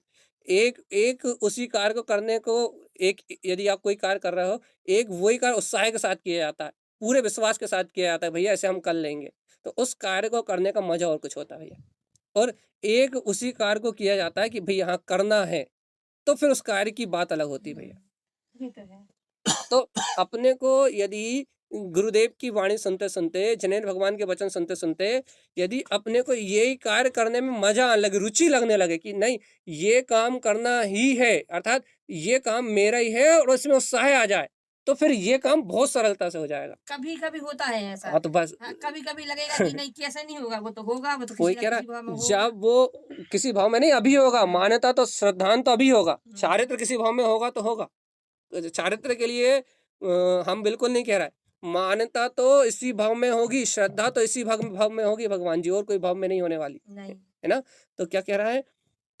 एक उसी कार्य को करने को, एक यदि आप कोई कार्य कर रहे हो, एक वही कार्य उत्साह के साथ किया जाता है, पूरे विश्वास के साथ किया जाता है, भैया ऐसे हम कर लेंगे। तो उस कार्य को करने का मजा और कुछ होता है भैया। और एक उसी कार्य को किया जाता है कि भई हाँ करना है, तो फिर उस कार्य की बात अलग होती है भैया। ये तो है। तो अपने को यदि गुरुदेव की वाणी सुनते सुनते, जिनेंद्र भगवान के वचन सुनते सुनते यदि अपने को यही कार्य करने में मजा आने लगे, रुचि लगने लगे कि नहीं ये काम करना ही है, अर्थात ये काम मेरा ही है और उसमें उत्साह आ जाए, तो फिर ये काम बहुत सरलता से हो जाएगा। कभी-कभी होता है ऐसा। हाँ, तो बस हाँ, कभी-कभी लगेगा कि नहीं कैसे नहीं होगा, वो तो होगा, वो तो वही किसी कह ना रहा किसी भाव में है, होगा। जब वो किसी भाव में नहीं अभी होगा, मान्यता तो श्रद्धान तो अभी होगा, चारित्र किसी भाव में होगा तो होगा। तो चारित्र के लिए हम बिल्कुल नहीं कह रहा है, मान्यता तो इसी भाव में होगी, श्रद्धा तो इसी भाव में होगी भगवान जी, और कोई भाव में नहीं होने वाली नहीं। है ना। तो क्या कह रहा है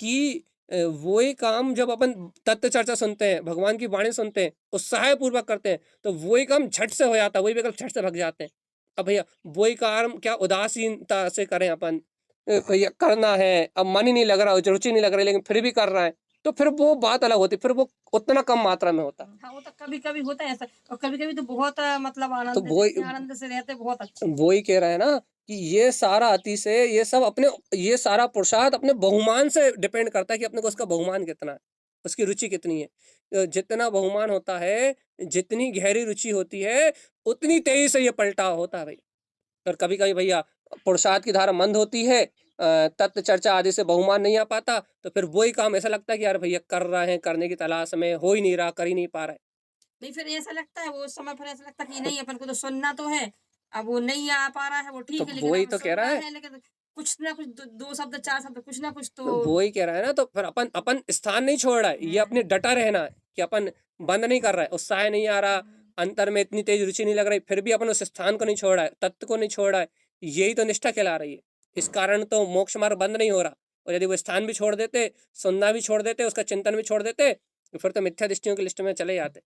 कि वही काम जब अपन तत्व चर्चा सुनते हैं, भगवान की वाणी सुनते हैं, उत्साह पूर्वक करते हैं, तो वही काम झट से हो जाता है, वही विकल्प झट से भग जाते हैं। अब भैया वही काम क्या उदासीनता से करें अपन, भैया करना है, अब मन ही नहीं लग रहा, रुचि नहीं लग रही, लेकिन फिर भी कर रहा है, तो फिर वो बात अलग होती है, फिर वो उतना कम मात्रा में होता है। हाँ, वो तो कभी-कभी होता है ऐसा और कभी-कभी तो बहुत मतलब तो आनंद से रहते बहुत अच्छे। वही कह रहे हैं ना कि ये सारा अति से ये सब अपने, ये सारा पुरुषार्थ अपने बहुमान से डिपेंड करता है कि अपने को उसका बहुमान कितना है, उसकी रुचि कितनी है। जितना बहुमान होता है, जितनी गहरी रुचि होती है, उतनी तेजी से ये पलटाव होता है भाई। और कभी कभी भैया पुरुषार्थ की धारा मंद होती है, तत्व चर्चा आदि से बहुमान नहीं आ पाता, तो फिर वही काम ऐसा लगता है कि यार भैया कर रहे हैं, करने की तलाश में, हो ही नहीं रहा, कर ही नहीं पा रहे। नहीं फिर ऐसा लगता है वो समय फिर ऐसा लगता है कि नहीं अपन को तो सुनना तो है, अब वो नहीं आ पा रहा है वो तो ठीक है, लेकिन वही अब तो कह सुनना रहा है, है लेकिन कुछ ना कुछ 2 शब्द 4 शब्द कुछ ना कुछ तो वही कह रहा है ना, तो फिर अपन अपन स्थान नहीं छोड़ रहा है, ये अपने डटा रहना है कि अपन बंद नहीं कर रहा है, उत्साह नहीं आ रहा, अंतर में इतनी तेज रुचि नहीं लग रही, फिर भी अपन उस स्थान को नहीं छोड़ रहा है, तत्व को नहीं छोड़ रहा है, यही तो निष्ठा कहला रही है। इस कारण तो मोक्ष मार्ग बंद नहीं हो रहा। और यदि वो स्थान भी छोड़ देते, सुनना भी छोड़ देते, उसका चिंतन भी छोड़ देते, तो फिर तो मिथ्या दृष्टियों की लिस्ट में चले जाते।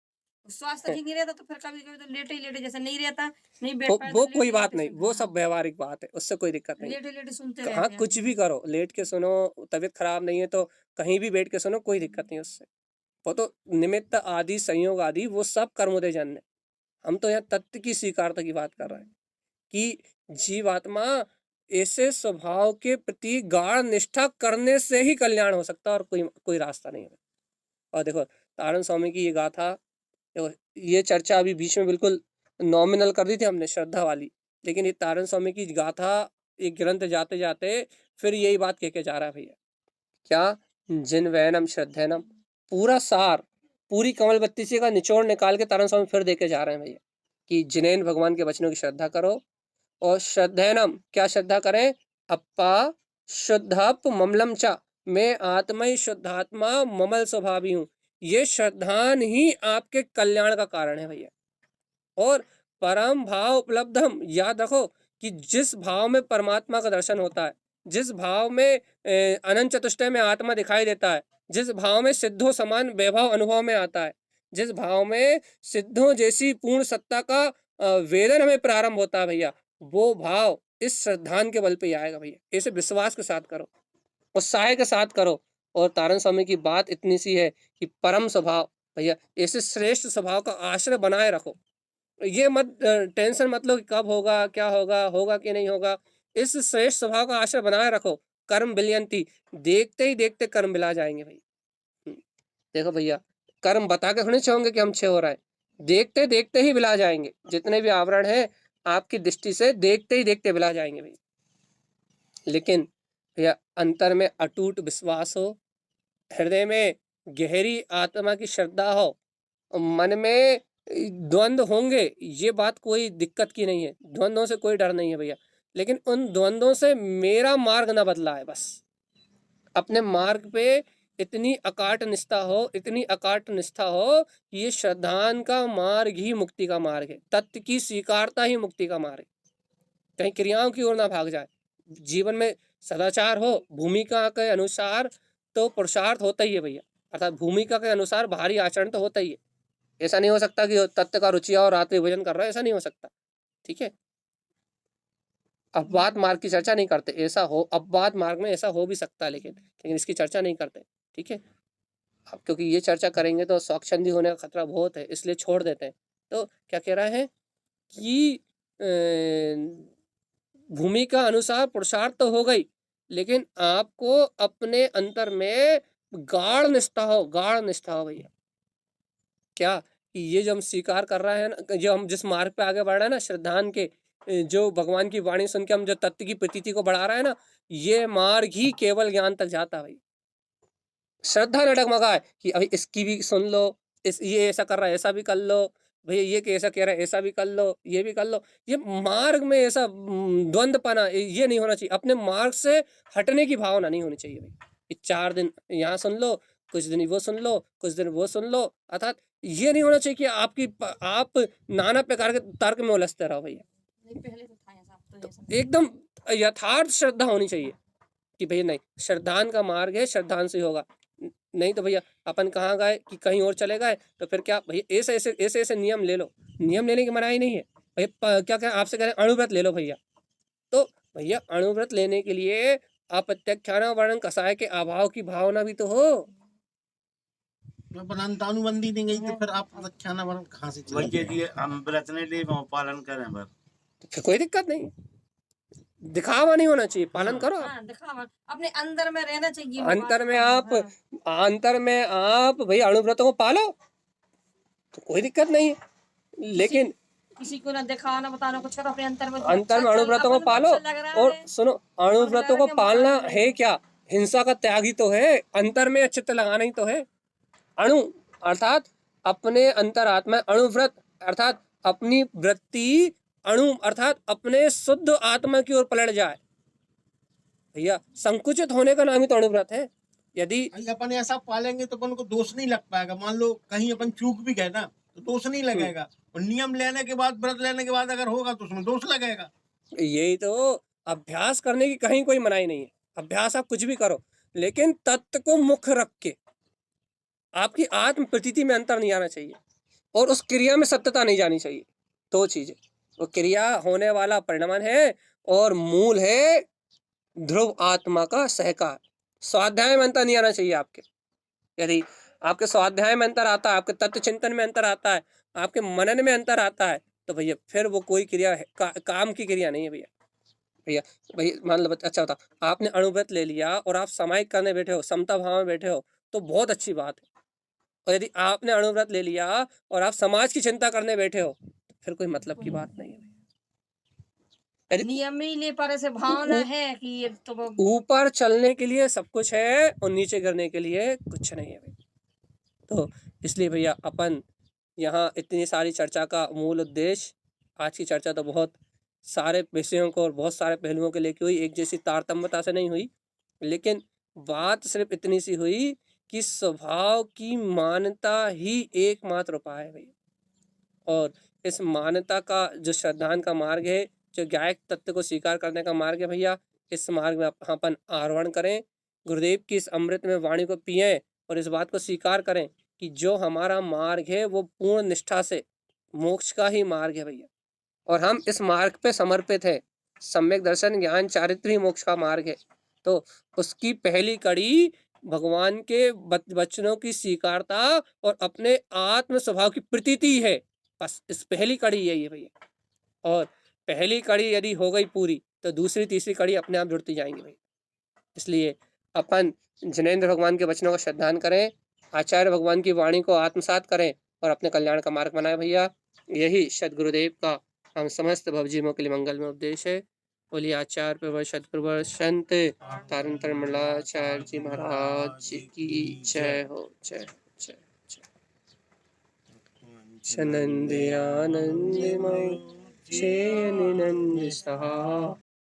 स्वास्थ्य ठीक नहीं रहता तो फिर कभी-कभी तो लेटे ही लेटे जैसे नहीं रहता, नहीं बैठ वो पाए वो तो कोई बात लेटे-लेटे नहीं, सुन वो हाँ, सब व्यवहारिक बात है, उससे कोई दिक्कत नहीं। लेटे-लेटे सुनते हाँ, रहते हैं। कुछ भी करो, लेट के सुनो, तबीयत खराब नहीं है तो कहीं भी बैठ के सुनो, कोई दिक्कत नहीं उससे। वो तो निमित्त आदि, संयोग आदि वो सब कर्मोदय जन्य। हम तो यहाँ तत्व की स्वीकारता की बात कर रहे हैं कि जीवात्मा ऐसे स्वभाव के प्रति गाढ़ निष्ठा करने से ही कल्याण हो सकता है, और कोई कोई रास्ता नहीं है। और देखो तारण स्वामी की ये गाथा, देखो ये चर्चा अभी बीच में बिल्कुल नॉमिनल कर दी थी हमने, श्रद्धा वाली, लेकिन ये तारण स्वामी की गाथा एक ग्रंथ जाते जाते फिर यही बात कह के जा रहा है भैया, क्या जिन वैनम श्रद्धेनम, पूरा सार, पूरी कमल बत्ती से का निचोड़ निकाल के तारण स्वामी फिर देके जा रहे हैं भैया कि जिनेन भगवान के वचनों की श्रद्धा करो, और श्रद्धेनम क्या श्रद्धा करें, अप्पा शुद्धप ममलम चा, मैं आत्मा ही शुद्धात्मा ममल स्वभावी हूँ, ये श्रद्धान ही आपके कल्याण का कारण है भैया। और परम भाव उपलब्धम, याद रखो कि जिस भाव में परमात्मा का दर्शन होता है, जिस भाव में अनंत चतुष्टय में आत्मा दिखाई देता है, जिस भाव में सिद्धों समान वैभव अनुभव में आता है, जिस भाव में सिद्धों जैसी पूर्ण सत्ता का वेदन हमें प्रारंभ होता है भैया, वो भाव इस श्रद्धान के बल पे ही आएगा भैया। इसे विश्वास के साथ करो, उत्साह के साथ करो। और तारण स्वामी की बात इतनी सी है कि परम स्वभाव भैया, ऐसे श्रेष्ठ स्वभाव का आश्रय बनाए रखो, ये मत टेंशन मत लो कि कब होगा, क्या होगा, होगा कि नहीं होगा, इस श्रेष्ठ स्वभाव का आश्रय बनाए रखो। कर्म बिलियंती, देखते ही देखते कर्म बिला जाएंगे भाई। देखो भैया, कर्म बता के थोड़ी होंगे कि हम छे हो रहा है, देखते देखते ही बिला जाएंगे, जितने भी आवरण है आपकी दृष्टि से देखते ही देखते बिला जाएंगे भाई। लेकिन भैया अंतर में अटूट विश्वास हो, हृदय में गहरी आत्मा की श्रद्धा हो, मन में द्वंद्व होंगे, ये बात कोई दिक्कत की नहीं है, द्वंद्वों से कोई डर नहीं है भैया, लेकिन उन द्वंद्वों से मेरा मार्ग ना बदला है बस। अपने मार्ग पे इतनी अकाट निष्ठा हो, इतनी अकाट निष्ठा हो कि ये श्रद्धान का मार्ग ही मुक्ति का मार्ग है, तत्व की स्वीकारता ही मुक्ति का मार्ग है, कहीं क्रियाओं की ओर ना भाग जाए। जीवन में सदाचार हो, भूमिका के अनुसार तो पुरुषार्थ होता ही है भैया, अर्थात भूमिका के अनुसार भारी आचरण तो होता ही है। ऐसा नहीं हो सकता कि तत्व का रुचिया और रात्रि भोजन कर रहा है, ऐसा नहीं हो सकता, ठीक है। अपवाद मार्ग की चर्चा नहीं करते, ऐसा हो अपवाद मार्ग में ऐसा हो भी सकता है, लेकिन इसकी चर्चा नहीं करते, ठीक है। अब क्योंकि ये चर्चा करेंगे तो स्वच्छंदी होने का खतरा बहुत है, इसलिए छोड़ देते हैं। तो क्या कह रहा है कि भूमिका अनुसार पुरुषार्थ तो हो गई, लेकिन आपको अपने अंतर में गाढ़ निष्ठा हो भैया। क्या कि ये जो हम स्वीकार कर रहे हैं ना, जो हम जिस मार्ग पे आगे बढ़ रहे हैं ना, श्रद्धान के जो भगवान की वाणी सुन के हम जो तत्व की प्रतीति को बढ़ा रहे हैं ना, ये मार्ग ही केवल ज्ञान तक जाता है भाई। श्रद्धा न डगमगाए कि अभी इसकी भी सुन लो, इस ये ऐसा कर रहा है ऐसा भी कर लो, भैया ये कैसा कह रहा है ऐसा भी कर लो, ये भी कर लो। ये मार्ग में ऐसा द्वंद्वपना ये नहीं होना चाहिए। अपने मार्ग से हटने की भावना नहीं होनी चाहिए भाई। कि 4 दिन यहाँ सुन लो, कुछ दिन वो सुन लो, कुछ दिन वो सुन लो, अर्थात ये नहीं होना चाहिए कि आप नाना प्रकार के तर्क में उलझते रहो भैया। नहीं, पहले तो था ऐसा, अब तो ऐसा एकदम यथार्थ श्रद्धा होनी चाहिए कि भैया नहीं, श्रद्धान का मार्ग है, श्रद्धान से होगा। नहीं तो भैया अपन कहाँ गए कि कहीं और चले गए, तो फिर क्या भैया ऐसे नियम ले लो। नियम लेने की मनाही नहीं है भैया। क्या क्या आपसे कह रहे हैं, अणुव्रत ले लो भैया। तो भैया अणुव्रत लेने के लिए अप्रत्यक्षाना वर्णन कसाय के अभाव की भावना भी तो हो। अपन अंतानुबंधी नहीं गई तो फिर आप रक्षाना वरण कहाँ से चले वही जी हम व्रत नहीं ले पालन करें बस। तो फिर कोई दिक्कत नहीं, दिखावा नहीं होना चाहिए, पालन करो। हाँ, दिखावा अपने अंदर में रहना चाहिए। अंतर में हाँ, आप भैया अणुव्रतों को पालो तो कोई दिक्कत नहीं है, लेकिन किसी को ना दिखावा ना बताना कुछ करो, अपने अंतर में अणुव्रतों को पालो। और सुनो, अणुव्रतों को पालना है क्या, हिंसा का त्यागी तो है, अंतर में चित्त लगाना ही तो है। अणु अर्थात अपने अंतरात्मा, अणुव्रत अर्थात अपनी वृत्ति अणु अर्थात अपने शुद्ध आत्मा की ओर पलट जाए भैया। संकुचित होने का नाम ही तो अणुव्रत है। यदि अपन ऐसा पालेंगे तो अपन को दोष नहीं लग पाएगा। मान लो कहीं अपन चूक भी गए ना तो दोष नहीं लगेगा, और नियम लेने के बाद, व्रत लेने के बाद अगर होगा तो उसमें दोष लगेगा। यही तो, अभ्यास करने की कहीं कोई मनाही नहीं है। अभ्यास आप कुछ भी करो, लेकिन तत्व को मुख्य रख के आपकी आत्म प्रतीति में अंतर नहीं आना चाहिए, और उस क्रिया में सत्यता नहीं जानी चाहिए। 2 चीजें, वो क्रिया होने वाला परिणाम है, और मूल है ध्रुव आत्मा का सहकार। स्वाध्याय में अंतर नहीं आना चाहिए आपके। यदि आपके स्वाध्याय में अंतर आता है, आपके तत्व चिंतन में अंतर आता है, आपके मनन में अंतर आता है, तो भैया फिर वो कोई क्रिया है, काम की क्रिया नहीं है भैया। भैया भैया मान लो, अच्छा होता आपने अणुव्रत ले लिया और आप सामायिक करने बैठे हो, समता भाव में बैठे हो, तो बहुत अच्छी बात है। और यदि आपने अणुव्रत ले लिया और आप समाज की चिंता करने बैठे हो, तो फिर कोई मतलब की बात नहीं है। नियम ही ले पर ऐसे भावना है कि ये तो ऊपर चलने के लिए सब कुछ है और नीचे गिरने के लिए कुछ नहीं है भाई। तो इसलिए भैया अपन यहाँ इतनी सारी चर्चा का मूल उद्देश्य, आज की चर्चा तो बहुत सारे विषयों को और बहुत सारे पहलुओं को लेके हुई, एक जैसी तारतम्यता से नहीं हुई, लेकिन बात सिर्फ इतनी सी हुई कि स्वभाव की मान्यता ही एकमात्र उपाय है भैया। और इस मान्यता का जो श्रद्धान का मार्ग है, जो गायक तत्व को स्वीकार करने का मार्ग है भैया, इस मार्ग में अपन आरोहण करें, गुरुदेव की इस अमृत में वाणी को पिएं, और इस बात को स्वीकार करें कि जो हमारा मार्ग है वो पूर्ण निष्ठा से मोक्ष का ही मार्ग है भैया, और हम इस मार्ग पे समर्पित है। सम्यक दर्शन ज्ञान चारित्र ही मोक्ष का मार्ग है। तो उसकी पहली कड़ी भगवान के वचनों की स्वीकारता और अपने आत्म स्वभाव की प्रतीति है। बस इस पहली कड़ी यही है भैया, और पहली कड़ी यदि हो गई पूरी तो दूसरी तीसरी कड़ी अपने आप जुड़ती जाएंगी भैया। इसलिए अपन जिनेंद्र भगवान के वचनों का श्रद्धान करें, आचार्य भगवान की वाणी को आत्मसात करें और अपने कल्याण का मार्ग बनाए भैया। यही सदगुरुदेव का हम समस्त भवजीवों के लिए मंगल में उपदेश है। बोलिए आचार्य प्रवर सदगुरुवर संत तारण मंडलाचार्य जी महाराज की जय हो, जय जय जय। सनंद आनंद मय निनंद सहा